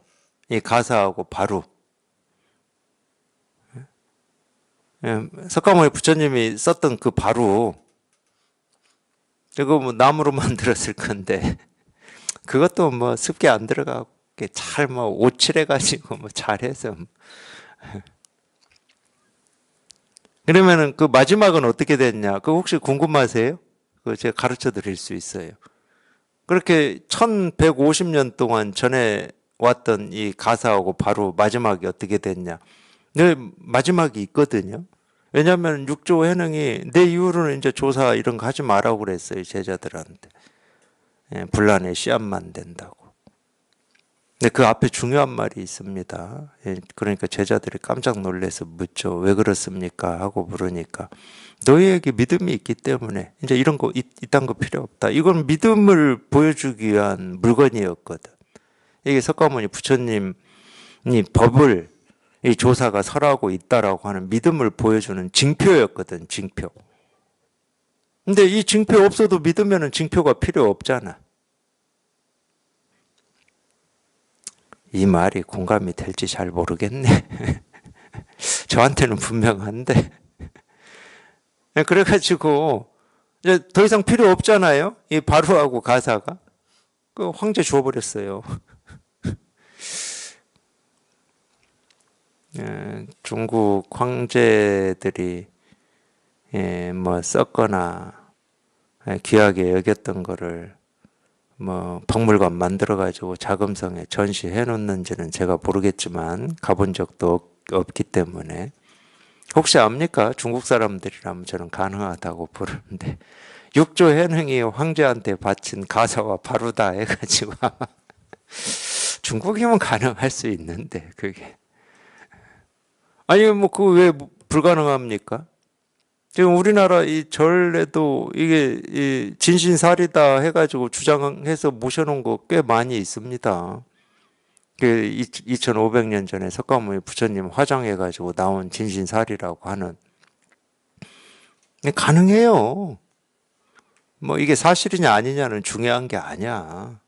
이 가사하고 바로. 석가모니 부처님이 썼던 그 바로 이거 뭐 나무로 만들었을 건데 그것도 뭐 습기 안 들어가고 잘 뭐 오칠해가지고 뭐 잘해서 그러면은 그 마지막은 어떻게 됐냐? 그거 혹시 궁금하세요? 그거 제가 가르쳐 드릴 수 있어요. 그렇게 1150년 동안 전해 왔던 이 가사하고 바로 마지막이 어떻게 됐냐? 네, 마지막이 있거든요. 왜냐하면 육조 해능이 내 이후로는 이제 조사 이런 거 하지 말라고 그랬어요, 제자들한테. 예, 분란의 씨앗만 된다고. 근데 그 앞에 중요한 말이 있습니다. 예, 그러니까 제자들이 깜짝 놀라서 묻죠. 왜 그렇습니까? 하고 물으니까 너희에게 믿음이 있기 때문에 이제 이런 거 이딴 거 필요 없다. 이건 믿음을 보여주기 위한 물건이었거든. 이게 석가모니 부처님이 법을 이 조사가 설하고 있다라고 하는 믿음을 보여주는 징표였거든, 징표. 근데 이 징표 없어도 믿으면은 징표가 필요 없잖아. 이 말이 공감이 될지 잘 모르겠네. 저한테는 분명한데. 그래가지고 이제 더 이상 필요 없잖아요. 이 바루하고 가사가. 그 황제 주워버렸어요. 중국 황제들이 뭐 썼거나 귀하게 여겼던 거를 뭐 박물관 만들어 가지고 자금성에 전시해 놓는지는 제가 모르겠지만 가본 적도 없기 때문에. 혹시 압니까? 중국 사람들이라면 저는 가능하다고 부르는데 육조 해능이 황제한테 바친 가사와 바루다 해가지고 아마 중국이면 가능할 수 있는데 그게 아니 뭐 그 왜 불가능합니까? 지금 우리나라 이 절에도 이게 이 진신사리다 해가지고 주장해서 모셔놓은 거 꽤 많이 있습니다. 그 2500년 전에 석가모니 부처님 화장해가지고 나온 진신사리라고 하는. 가능해요. 뭐 이게 사실이냐 아니냐는 중요한 게 아니야.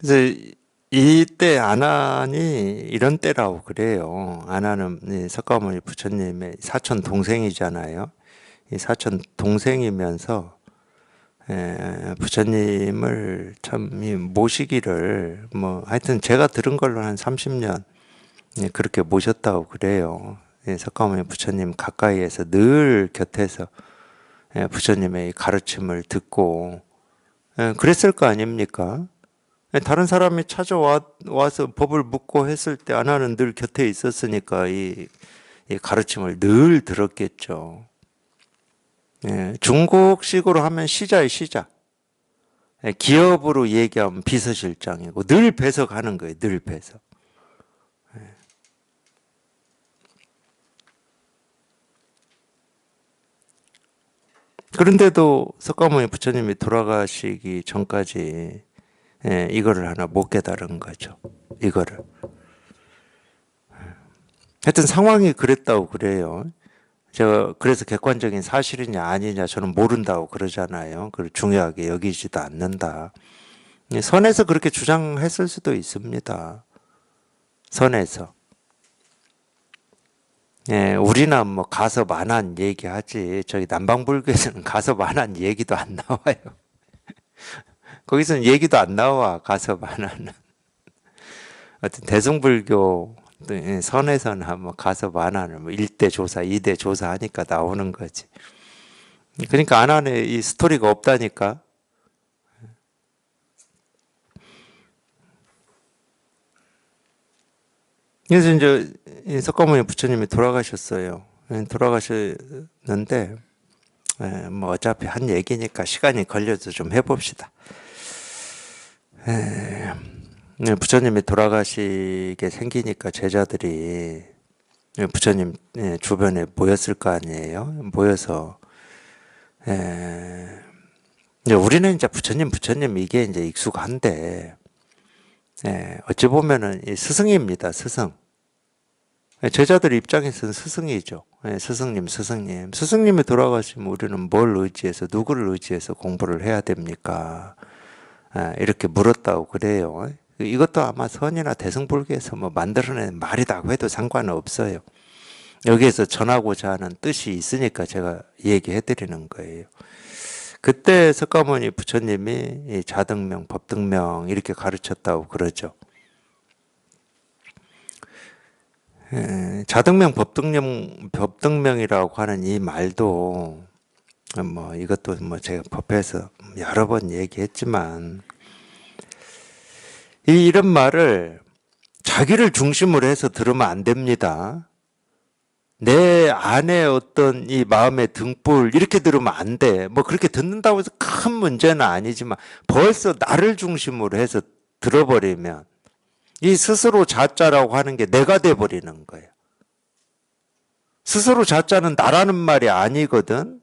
그래서 이때 아난이 이런 때라고 그래요. 아난은 석가모니 부처님의 사촌 동생이잖아요. 이 사촌 동생이면서 부처님을 참 모시기를 뭐 하여튼 제가 들은 걸로 한 30년 그렇게 모셨다고 그래요. 석가모니 부처님 가까이에서 늘 곁에서 부처님의 가르침을 듣고 그랬을 거 아닙니까? 다른 사람이 찾아와서 법을 묻고 했을 때 아나는 늘 곁에 있었으니까 이 가르침을 늘 들었겠죠. 중국식으로 하면 시자의 시자. 기업으로 얘기하면 비서실장이고 늘 배석하는 거예요. 늘 배석. 그런데도 석가모니 부처님이 돌아가시기 전까지 이거를 하나 못 깨달은 거죠. 이거를. 하여튼 상황이 그랬다고 그래요. 제가 그래서 객관적인 사실이냐 아니냐 저는 모른다고 그러잖아요. 그걸 중요하게 여기지도 않는다. 선에서 그렇게 주장했을 수도 있습니다. 선에서. 우리나 뭐 가서 만한 얘기하지 저기 남방불교에서는 가서 만한 얘기도 안 나와요. 거기서는 얘기도 안 나와 가서 만한. 어떤 대승불교 선에서는 한번 가서 만하는 뭐 1대 조사, 2대 조사 하니까 나오는 거지. 그러니까 안안에 이 스토리가 없다니까. 그래서 이제 석가모니 부처님이 돌아가셨어요. 돌아가셨는데 뭐 어차피 한 얘기니까 시간이 걸려도 좀 해봅시다. 부처님이 돌아가시게 생기니까 제자들이 부처님 주변에 모였을 거 아니에요. 모여서 이제 우리는 이제 부처님 이게 이제 익숙한데 어찌 보면은 스승입니다. 스승. 제자들 입장에서는 스승이죠. 스승님이 돌아가시면 우리는 뭘 의지해서 누구를 의지해서 공부를 해야 됩니까? 이렇게 물었다고 그래요. 이것도 아마 선이나 대승불교에서 뭐 만들어낸 말이라고 해도 상관은 없어요. 여기에서 전하고자 하는 뜻이 있으니까 제가 얘기해 드리는 거예요. 그때 석가모니 부처님이 자등명, 법등명 이렇게 가르쳤다고 그러죠. 자등명 법등명이라고 하는 이 말도 뭐 이것도 뭐 제가 법회에서 여러 번 얘기했지만 이런 말을 자기를 중심으로 해서 들으면 안 됩니다. 내 안에 어떤 이 마음의 등불 이렇게 들으면 안 돼. 뭐 그렇게 듣는다고 해서 큰 문제는 아니지만 벌써 나를 중심으로 해서 들어버리면 이 스스로 자자라고 하는 게 내가 돼버리는 거예요. 스스로 자자는 나라는 말이 아니거든.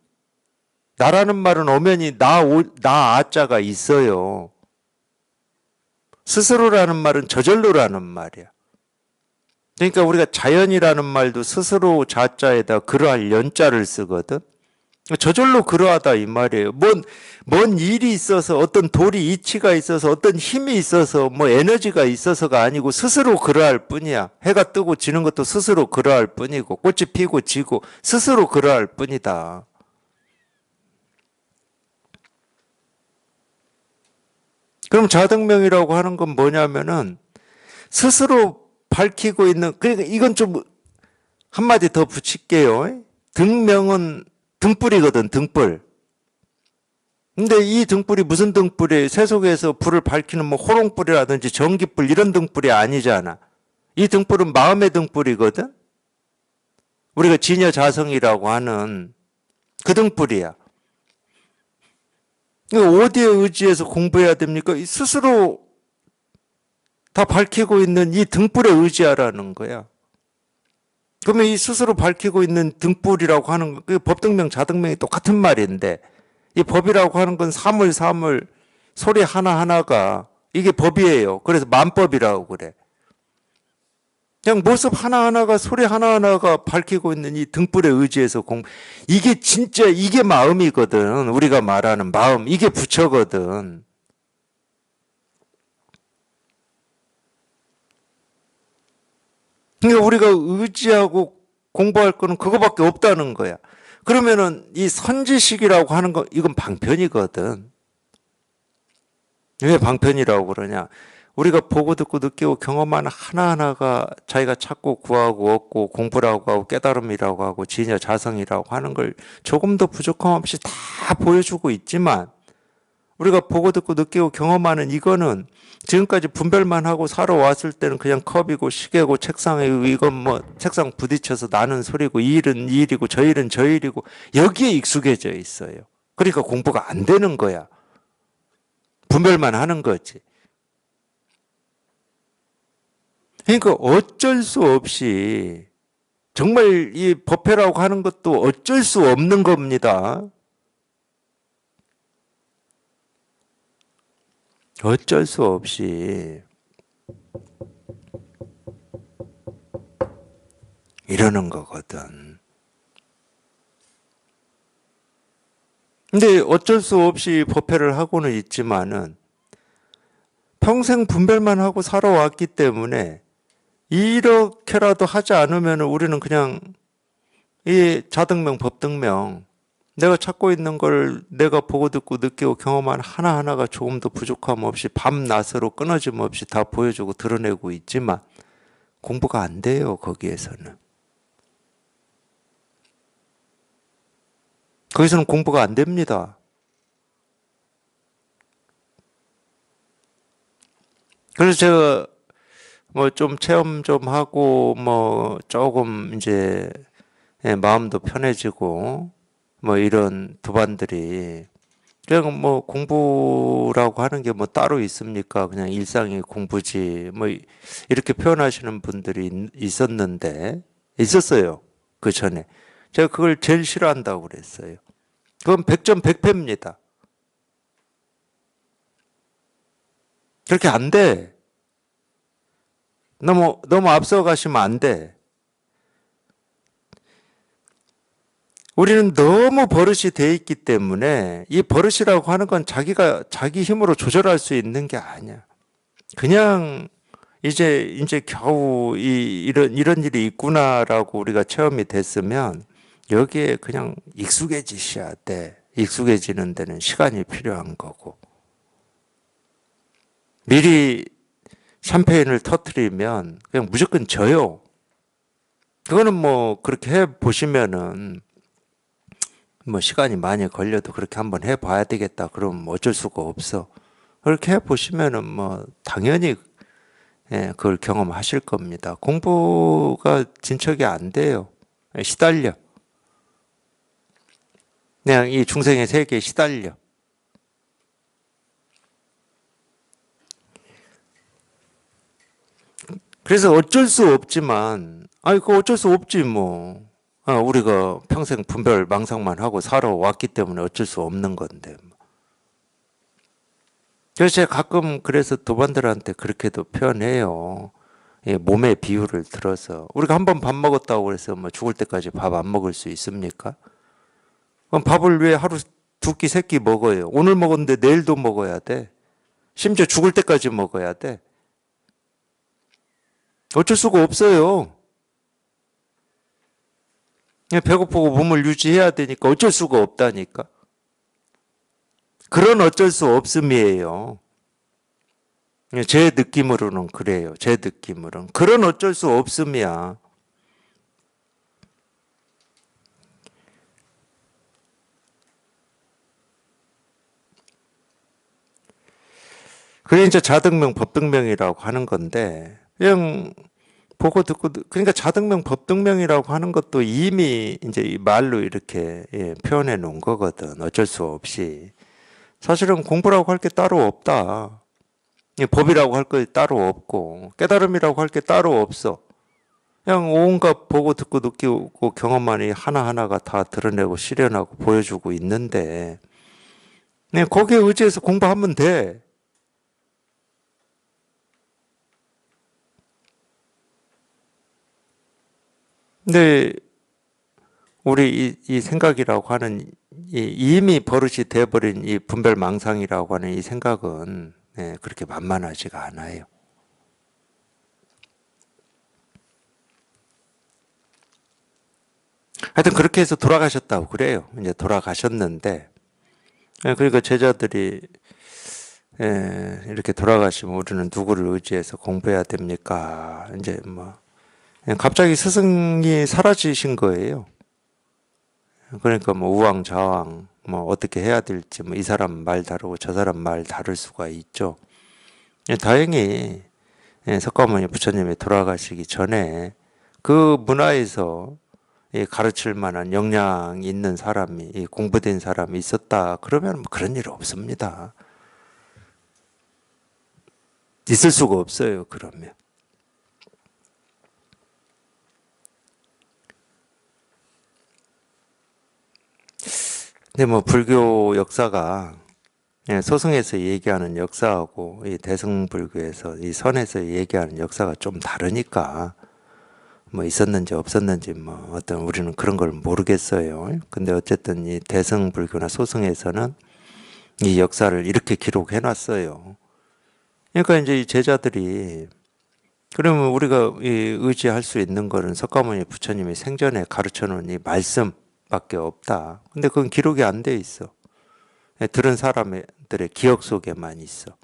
나라는 말은 엄연히 나 아자가 있어요. 스스로라는 말은 저절로라는 말이야. 그러니까 우리가 자연이라는 말도 스스로 자자에다 그러할 연자를 쓰거든. 저절로 그러하다 이 말이에요. 뭔 일이 있어서 어떤 도리 이치가 있어서 어떤 힘이 있어서 뭐 에너지가 있어서가 아니고 스스로 그러할 뿐이야. 해가 뜨고 지는 것도 스스로 그러할 뿐이고 꽃이 피고 지고 스스로 그러할 뿐이다. 그럼 자등명이라고 하는 건 뭐냐면은 스스로 밝히고 있는, 그러니까 이건 좀 한마디 더 붙일게요. 등명은 등불이거든, 등불. 근데 이 등불이 무슨 등불이에요? 세속에서 불을 밝히는 뭐 호롱불이라든지 전기불 이런 등불이 아니잖아. 이 등불은 마음의 등불이거든? 우리가 진여자성이라고 하는 그 등불이야. 어디에 의지해서 공부해야 됩니까? 스스로 다 밝히고 있는 이 등불에 의지하라는 거야. 그러면 이 스스로 밝히고 있는 등불이라고 하는 그 법등명, 자등명이 똑같은 말인데 이 법이라고 하는 건 사물 소리 하나하나가 이게 법이에요. 그래서 만법이라고 그래. 그냥 모습 하나하나가 소리 하나하나가 밝히고 있는 이 등불에 의지해서 이게 진짜 이게 마음이거든. 우리가 말하는 마음 이게 부처거든. 그러니까 우리가 의지하고 공부할 거는 그거밖에 없다는 거야. 그러면은 이 선지식이라고 하는 거 이건 방편이거든. 왜 방편이라고 그러냐? 우리가 보고 듣고 느끼고 경험하는 하나하나가 자기가 찾고 구하고 얻고 공부라고 하고 깨달음이라고 하고 진여 자성이라고 하는 걸 조금 더 부족함 없이 다 보여주고 있지만 우리가 보고 듣고 느끼고 경험하는 이거는 지금까지 분별만 하고 살아왔을 때는 그냥 컵이고 시계고 책상이고 이건 뭐 책상 부딪혀서 나는 소리고 이 일은 이 일이고 저 일은 저 일이고 여기에 익숙해져 있어요. 그러니까 공부가 안 되는 거야. 분별만 하는 거지. 그러니까 어쩔 수 없이 정말 이 법회라고 하는 것도 어쩔 수 없는 겁니다. 어쩔 수 없이 이러는 거거든. 근데 어쩔 수 없이 법회를 하고는 있지만은 평생 분별만 하고 살아왔기 때문에 이렇게라도 하지 않으면 우리는 그냥 이 자등명, 법등명 내가 찾고 있는 걸 내가 보고 듣고 느끼고 경험한 하나하나가 조금도 부족함 없이 밤낮으로 끊어짐 없이 다 보여주고 드러내고 있지만 공부가 안 돼요. 거기에서는. 거기서는 공부가 안 됩니다. 그래서 제가 뭐 좀 체험 좀 하고 뭐 조금 이제 마음도 편해지고 뭐 이런 도반들이 그냥 뭐 공부라고 하는 게 뭐 따로 있습니까? 그냥 일상이 공부지 뭐 이렇게 표현하시는 분들이 있었어요. 그 전에 제가 그걸 제일 싫어한다고 그랬어요. 그건 100점 100패입니다. 그렇게 안 돼. 너무 앞서가시면 안 돼. 우리는 너무 버릇이 돼 있기 때문에 이 버릇이라고 하는 건 자기가 자기 힘으로 조절할 수 있는 게 아니야. 그냥 이제 겨우 이런 일이 있구나라고 우리가 체험이 됐으면 여기에 그냥 익숙해지셔야 돼. 익숙해지는 데는 시간이 필요한 거고. 미리 샴페인을 터트리면 그냥 무조건 져요. 그거는 뭐 그렇게 해 보시면은 뭐 시간이 많이 걸려도 그렇게 한번 해 봐야 되겠다. 그러면 뭐 어쩔 수가 없어. 그렇게 해 보시면은 뭐 당연히 예, 그걸 경험하실 겁니다. 공부가 진척이 안 돼요. 예, 시달려. 그냥 이 중생의 세계에 시달려. 그래서 어쩔 수 없지만, 아이, 그 어쩔 수 없지, 뭐. 아, 우리가 평생 분별 망상만 하고 살아왔기 때문에 어쩔 수 없는 건데. 그래서 제가 가끔 그래서 도반들한테 그렇게도 표현해요. 예, 몸의 비유를 들어서. 우리가 한 번 밥 먹었다고 그래서 뭐 죽을 때까지 밥 안 먹을 수 있습니까? 그럼 밥을 왜 하루 두 끼, 세 끼 먹어요? 오늘 먹었는데 내일도 먹어야 돼. 심지어 죽을 때까지 먹어야 돼. 어쩔 수가 없어요. 그냥 배고프고 몸을 유지해야 되니까 어쩔 수가 없다니까. 그런 어쩔 수 없음이에요. 제 느낌으로는 그래요. 제 느낌으로는. 그런 어쩔 수 없음이야. 그게 이제 자등명, 법등명이라고 하는 건데, 그냥 보고 듣고, 그러니까 자등명, 법등명이라고 하는 것도 이미 이제 이 말로 이렇게 예, 표현해 놓은 거거든. 어쩔 수 없이. 사실은 공부라고 할 게 따로 없다. 예, 법이라고 할 게 따로 없고, 깨달음이라고 할 게 따로 없어. 그냥 온갖 보고 듣고 느끼고 경험만이 하나하나가 다 드러내고 실현하고 보여주고 있는데, 네, 거기에 의지해서 공부하면 돼. 근데 우리 이 생각이라고 하는 이미 버릇이 돼버린 이 분별망상이라고 하는 이 생각은 네, 그렇게 만만하지가 않아요. 하여튼 그렇게 해서 돌아가셨다고 그래요. 이제 돌아가셨는데, 예, 그러니까 제자들이 이렇게 돌아가시면 우리는 누구를 의지해서 공부해야 됩니까? 이제 뭐 갑자기 스승이 사라지신 거예요. 그러니까 뭐 우왕좌왕 뭐 어떻게 해야 될지 뭐 이 사람 말 다르고 저 사람 말 다를 수가 있죠. 예, 다행히 석가모니 부처님이 돌아가시기 전에 그 문화에서 가르칠 만한 역량 있는 사람이 공부된 사람이 있었다 그러면 뭐 그런 일 없습니다. 있을 수가 없어요. 그러면. 근데 뭐 불교 역사가 소승에서 얘기하는 역사하고 이 대승불교에서 이 선에서 얘기하는 역사가 좀 다르니까 뭐 있었는지 없었는지 뭐 어떤 우리는 그런 걸 모르겠어요. 근데 어쨌든 이 대승불교나 소승에서는 이 역사를 이렇게 기록해 놨어요. 그러니까 이제 이 제자들이 그러면 우리가 이 의지할 수 있는 거는 석가모니 부처님이 생전에 가르쳐 놓은 이 말씀밖에 없다. 근데 그건 기록이 안 돼 있어. 들은 사람들의 기억 속에만 있어.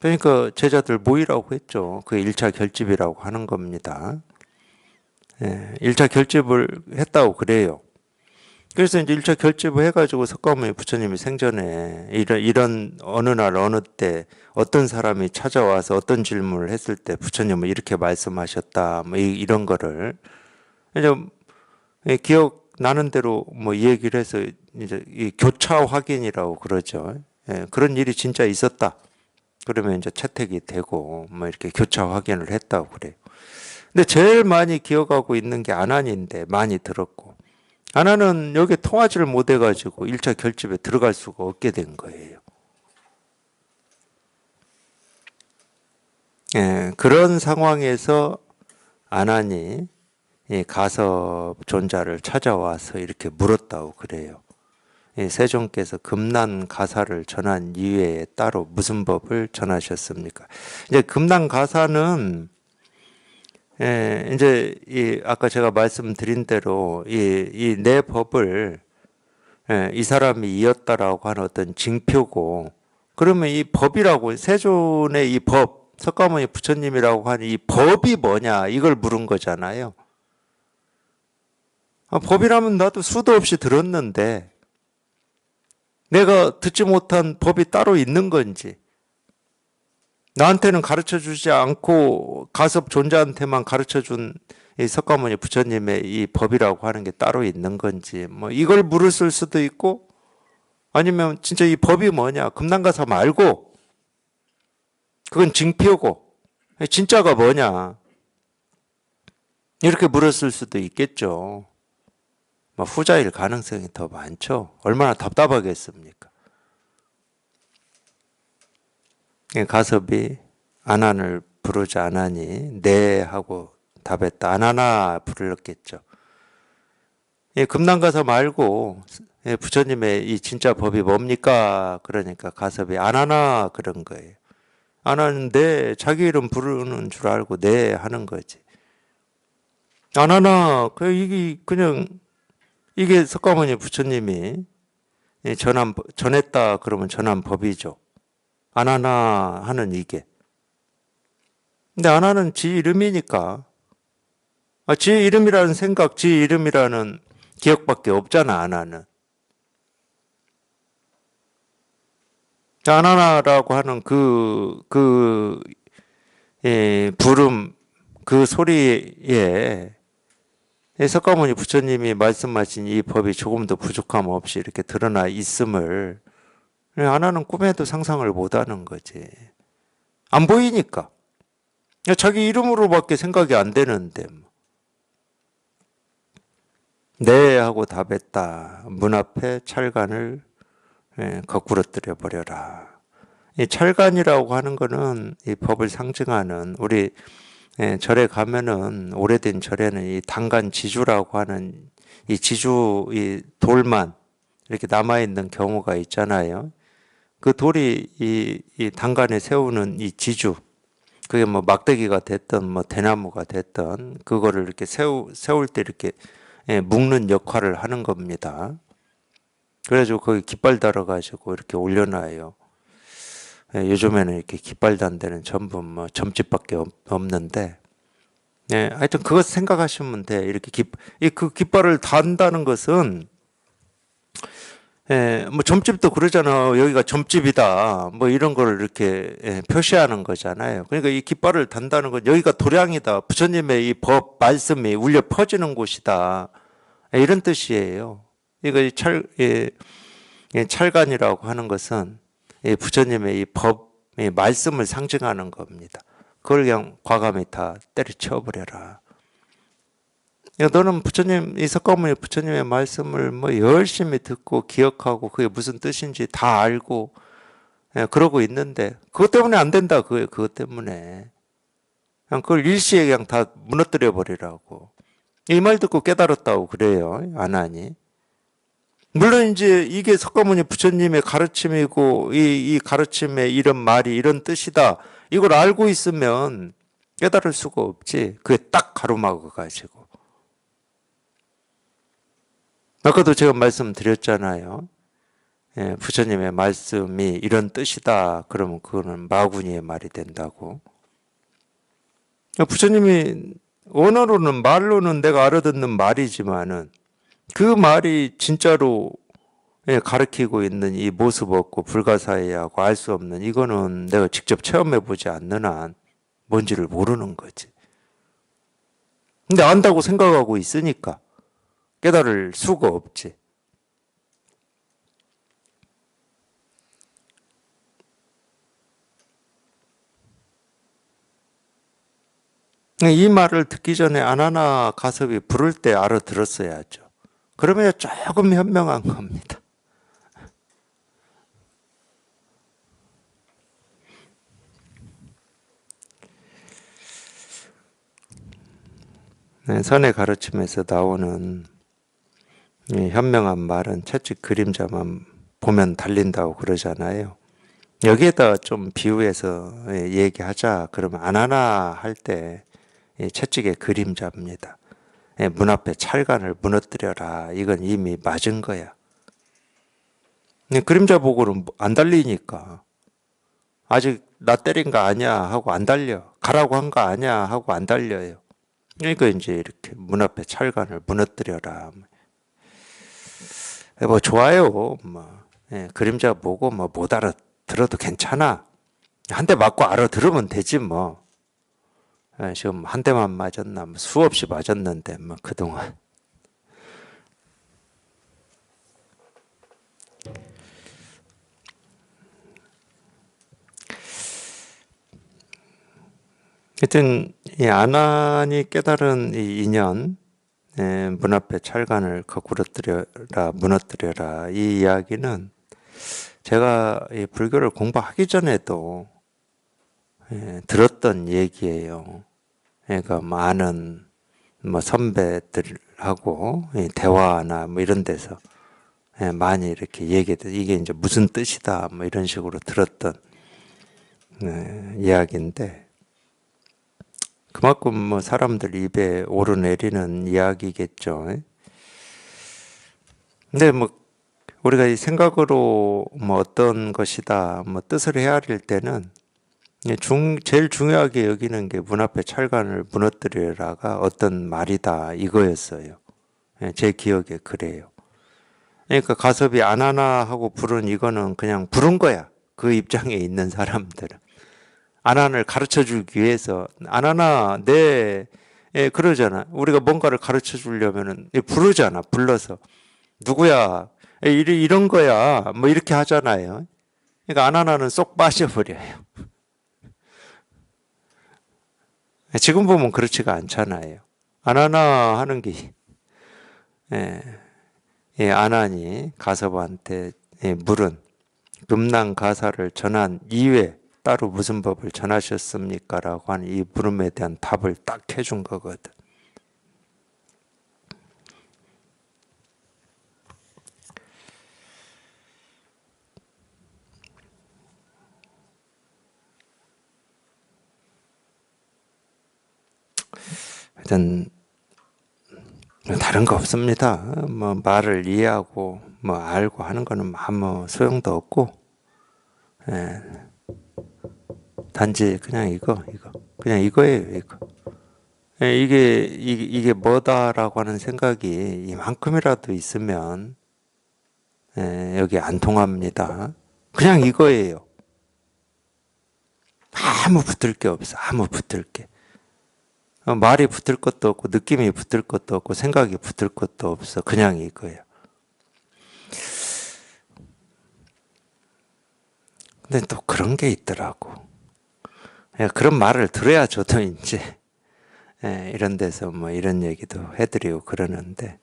그러니까 제자들 모이라고 했죠. 그 1차 결집이라고 하는 겁니다. 1차 결집을 했다고 그래요. 그래서 이제 1차 결집을 해가지고 석가모니 부처님이 생전에 이런 어느 날 어느 때 어떤 사람이 찾아와서 어떤 질문을 했을 때 부처님은 이렇게 말씀하셨다. 뭐 이런 거를 이제 기억 나는 대로 뭐 얘기를 해서 이제 이 교차 확인이라고 그러죠. 그런 일이 진짜 있었다. 그러면 이제 채택이 되고 뭐 이렇게 교차 확인을 했다고 그래요. 근데 제일 많이 기억하고 있는 게 아난인데 많이 들었고 아난은 여기 통하지를 못해가지고 1차 결집에 들어갈 수가 없게 된 거예요. 그런 상황에서 아난이 가섭 존자를 찾아와서 이렇게 물었다고 그래요. 세종께서 금난 가사를 전한 이외에 따로 무슨 법을 전하셨습니까? 이제 금난 가사는 이제 아까 제가 말씀드린 대로 이 내 법을 이 사람이 이었다라고 하는 어떤 징표고 그러면 이 법이라고 세존의 이 법, 석가모니 부처님이라고 하는 이 법이 뭐냐 이걸 물은 거잖아요. 법이라면 나도 수도 없이 들었는데 내가 듣지 못한 법이 따로 있는 건지, 나한테는 가르쳐 주지 않고 가섭 존재한테만 가르쳐 준 이 석가모니 부처님의 이 법이라고 하는 게 따로 있는 건지, 뭐 이걸 물었을 수도 있고, 아니면 진짜 이 법이 뭐냐, 금난가사 말고 그건 징표고 진짜가 뭐냐, 이렇게 물었을 수도 있겠죠. 뭐 후자일 가능성이 더 많죠. 얼마나 답답하겠습니까? 가섭이 아난을 부르지 않으니 네 하고 답했다. 아나나 불렀겠죠. 금난가사 말고 부처님의 이 진짜 법이 뭡니까? 그러니까 가섭이 아나나 그런 거예요. 아나는 네, 자기 이름 부르는 줄 알고 네 하는 거지. 아나나 이게 그냥 이게 석가모니 부처님이 전했다 그러면 전한 법이죠. 아나나 하는 이게. 근데 아나는 지 이름이니까, 지 이름이라는 생각, 지 이름이라는 기억밖에 없잖아, 아나는. 아나나라고 하는 부름, 그 소리에 석가모니 부처님이 말씀하신 이 법이 조금도 부족함 없이 이렇게 드러나 있음을 아나는 꿈에도 상상을 못하는 거지. 안 보이니까. 자기 이름으로밖에 생각이 안 되는데. 네 하고 답했다. 문 앞에 찰간을 거꾸러뜨려 버려라. 이 찰간이라고 하는 거는 이 법을 상징하는, 우리 절에 가면은 오래된 절에는 이 단간 지주라고 하는 이 지주 이 돌만 이렇게 남아 있는 경우가 있잖아요. 그 돌이 이 단간에 세우는 이 지주, 그게 뭐 막대기가 됐든 뭐 대나무가 됐든 그거를 이렇게 세울 때 이렇게 묶는 역할을 하는 겁니다. 그래가지고 거기 깃발 달아가지고 이렇게 올려놔요. 요즘에는 이렇게 깃발 단 데는 전부 뭐 점집밖에 없는데, 하여튼 그것 생각하시면 돼. 이렇게 그 깃발을 단다는 것은, 뭐 점집도 그러잖아. 여기가 점집이다. 뭐 이런 걸 이렇게 표시하는 거잖아요. 그러니까 이 깃발을 단다는 건 여기가 도량이다. 부처님의 이 법 말씀이 울려 퍼지는 곳이다. 이런 뜻이에요. 이거 찰간이라고 하는 것은 부처님의 이 법, 이 말씀을 상징하는 겁니다. 그걸 그냥 과감히 다 때려쳐 버려라. 너는 부처님, 이 석가모니 부처님의 말씀을 뭐 열심히 듣고 기억하고 그게 무슨 뜻인지 다 알고 그러고 있는데 그것 때문에 안 된다. 그것 때문에. 그냥 그걸 일시에 그냥 다 무너뜨려 버리라고. 이 말 듣고 깨달았다고 그래요. 안 하니. 물론 이제 이게 석가모니 부처님의 가르침이고 이 가르침의 이런 말이 이런 뜻이다. 이걸 알고 있으면 깨달을 수가 없지. 그게 딱 가로막아 가지고. 아까도 제가 말씀드렸잖아요. 부처님의 말씀이 이런 뜻이다. 그러면 그거는 마구니의 말이 된다고. 부처님이 언어로는 말로는 내가 알아듣는 말이지만은 그 말이 진짜로 가르치고 있는 이 모습 없고 불가사의하고 알 수 없는, 이거는 내가 직접 체험해 보지 않는 한 뭔지를 모르는 거지. 근데 안다고 생각하고 있으니까 깨달을 수가 없지. 이 말을 듣기 전에 아나나 가섭이 부를 때 알아들었어야죠. 그러면 조금 현명한 겁니다. 선의 가르침에서 나오는 현명한 말은 채찍 그림자만 보면 달린다고 그러잖아요. 여기에다 좀 비유해서 얘기하자. 그러면 아나나 할 때 채찍의 그림자입니다. 문 앞에 찰간을 무너뜨려라. 이건 이미 맞은 거야. 그림자 보고는 안 달리니까. 아직 나 때린 거 아니야 하고 안 달려. 가라고 한 거 아니야 하고 안 달려요. 그러니까 이제 이렇게 문 앞에 철간을 무너뜨려라. 뭐 좋아요. 뭐 그림자 보고 뭐 못 알아들어도 괜찮아. 한 대 맞고 알아들으면 되지 뭐. 지금 한 대만 맞았나 뭐 수없이 맞았는데 뭐 그동안. 하여튼 이 아난이 깨달은 이 인연, 문 앞에 철간을 거꾸로 무너뜨려라 이 이야기는 제가 이 불교를 공부하기 전에도 들었던 얘기예요. 그러니까 많은 뭐 선배들하고 대화나 뭐 이런 데서 많이 이렇게 얘기해도 이게 이제 무슨 뜻이다 뭐 이런 식으로 들었던 이야기인데 그만큼 뭐 사람들 입에 오르내리는 이야기겠죠. 근데 뭐 우리가 이 생각으로 뭐 어떤 것이다 뭐 뜻을 헤아릴 때는 제일 중요하게 여기는 게 문 앞에 철간을 무너뜨리라가 어떤 말이다 이거였어요. 제 기억에 그래요. 그러니까 가섭이 안 하나 하고 부른 이거는 그냥 부른 거야. 그 입장에 있는 사람들은. 안한을 가르쳐 주기 위해서 안 하나 그러잖아. 우리가 뭔가를 가르쳐 주려면은 부르잖아. 불러서 누구야? 이런 거야. 뭐 이렇게 하잖아요. 그러니까 안 하나는 쏙 빠져버려요. 지금 보면 그렇지가 않잖아요. 안 하나 하는 게 안한이 가섭한테 물은 금난 가사를 전한 이외 따로 무슨 법을 전하셨습니까? 라고 하는 이 물음에 대한 답을 딱 해준 거거든. 하여튼 다른 거 없습니다. 뭐 말을 이해하고 뭐 알고 하는 거는 아무 소용도 없고 단지 그냥 이거 그냥 이거예요. 이거. 이게 뭐다라고 하는 생각이 이만큼이라도 있으면 여기 안 통합니다. 그냥 이거예요. 아무 붙을 게 없어. 아무 붙을 게. 말이 붙을 것도 없고 느낌이 붙을 것도 없고 생각이 붙을 것도 없어. 그냥 이거예요. 근데 또 그런 게 있더라고. 그런 말을 들어야 저도 이제 이런 데서 뭐 이런 얘기도 해드리고 그러는데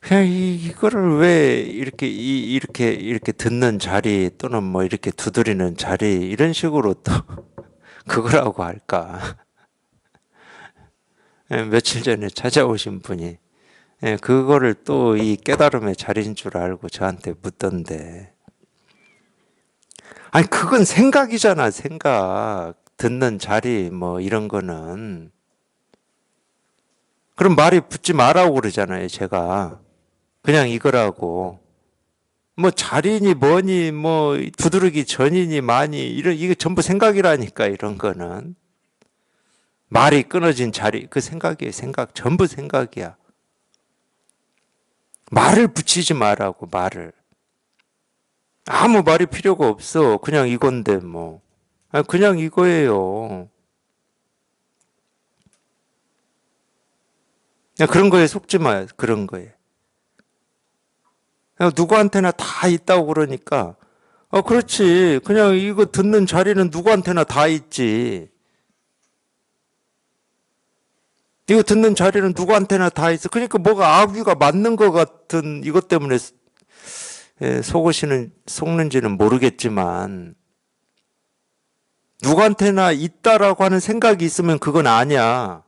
그냥 이거를 왜 이렇게 듣는 자리 또는 뭐 이렇게 두드리는 자리 이런 식으로 또 그거라고 할까? 며칠 전에 찾아오신 분이 그거를 또 이 깨달음의 자리인 줄 알고 저한테 묻던데 아니 그건 생각이잖아. 생각 듣는 자리 뭐 이런 거는 그럼 말이 붙지 말라고 그러잖아요. 제가 그냥 이거라고 뭐 자리니 뭐니 뭐 두드러기 전이니 많이 이게 전부 생각이라니까. 이런 거는 말이 끊어진 자리 그 생각이에요. 생각 전부 생각이야. 말을 붙이지 말라고. 말을 아무 말이 필요가 없어. 그냥 이건데 뭐 그냥 이거예요. 그냥 그런 거에 속지 마요. 그런 거에 그냥 누구한테나 다 있다고 그러니까 그렇지. 그냥 이거 듣는 자리는 누구한테나 다 있지. 이거 듣는 자리는 누구한테나 다 있어. 그러니까 뭐가 아귀가 맞는 것 같은 이것 때문에 속는지는 모르겠지만 누구한테나 있다라고 하는 생각이 있으면 그건 아니야.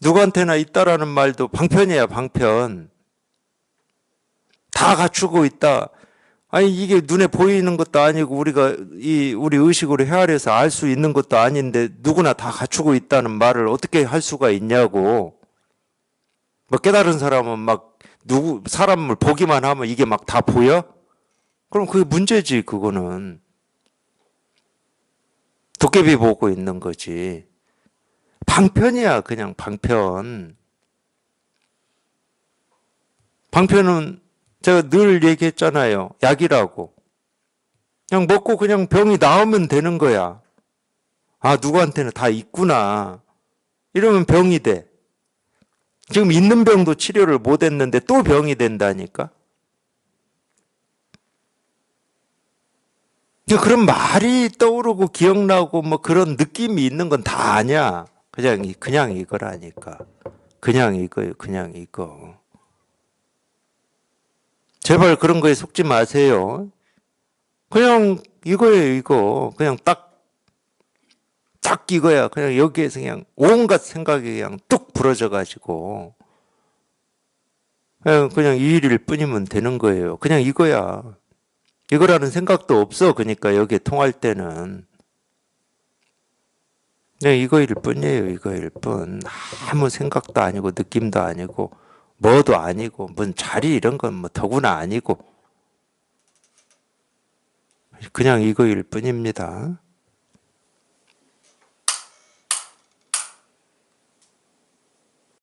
누구한테나 있다라는 말도 방편이야, 방편. 다 갖추고 있다. 아니 이게 눈에 보이는 것도 아니고 우리가 우리 의식으로 헤아려서 알 수 있는 것도 아닌데 누구나 다 갖추고 있다는 말을 어떻게 할 수가 있냐고. 뭐 깨달은 사람은 막 사람을 보기만 하면 이게 막 다 보여? 그럼 그게 문제지. 그거는 도깨비 보고 있는 거지. 방편이야, 그냥 방편. 방편은 제가 늘 얘기했잖아요. 약이라고. 그냥 먹고 그냥 병이 나으면 되는 거야. 아, 누구한테는 다 있구나. 이러면 병이 돼. 지금 있는 병도 치료를 못 했는데 또 병이 된다니까? 그런 말이 떠오르고 기억나고 뭐 그런 느낌이 있는 건 다 아냐. 그냥 이거라니까. 그냥 이거예요, 그냥 이거. 제발 그런 거에 속지 마세요. 그냥 이거예요, 이거. 그냥 딱 이거야. 그냥 여기에서 그냥 온갖 생각이 그냥 뚝 부러져가지고. 그냥 이 일일 뿐이면 되는 거예요. 그냥 이거야. 이거라는 생각도 없어. 그러니까 여기에 통할 때는. 그냥 이거일 뿐이에요. 이거일 뿐. 아무 생각도 아니고 느낌도 아니고 뭐도 아니고 뭔 자리 이런 건 뭐 더구나 아니고 그냥 이거일 뿐입니다.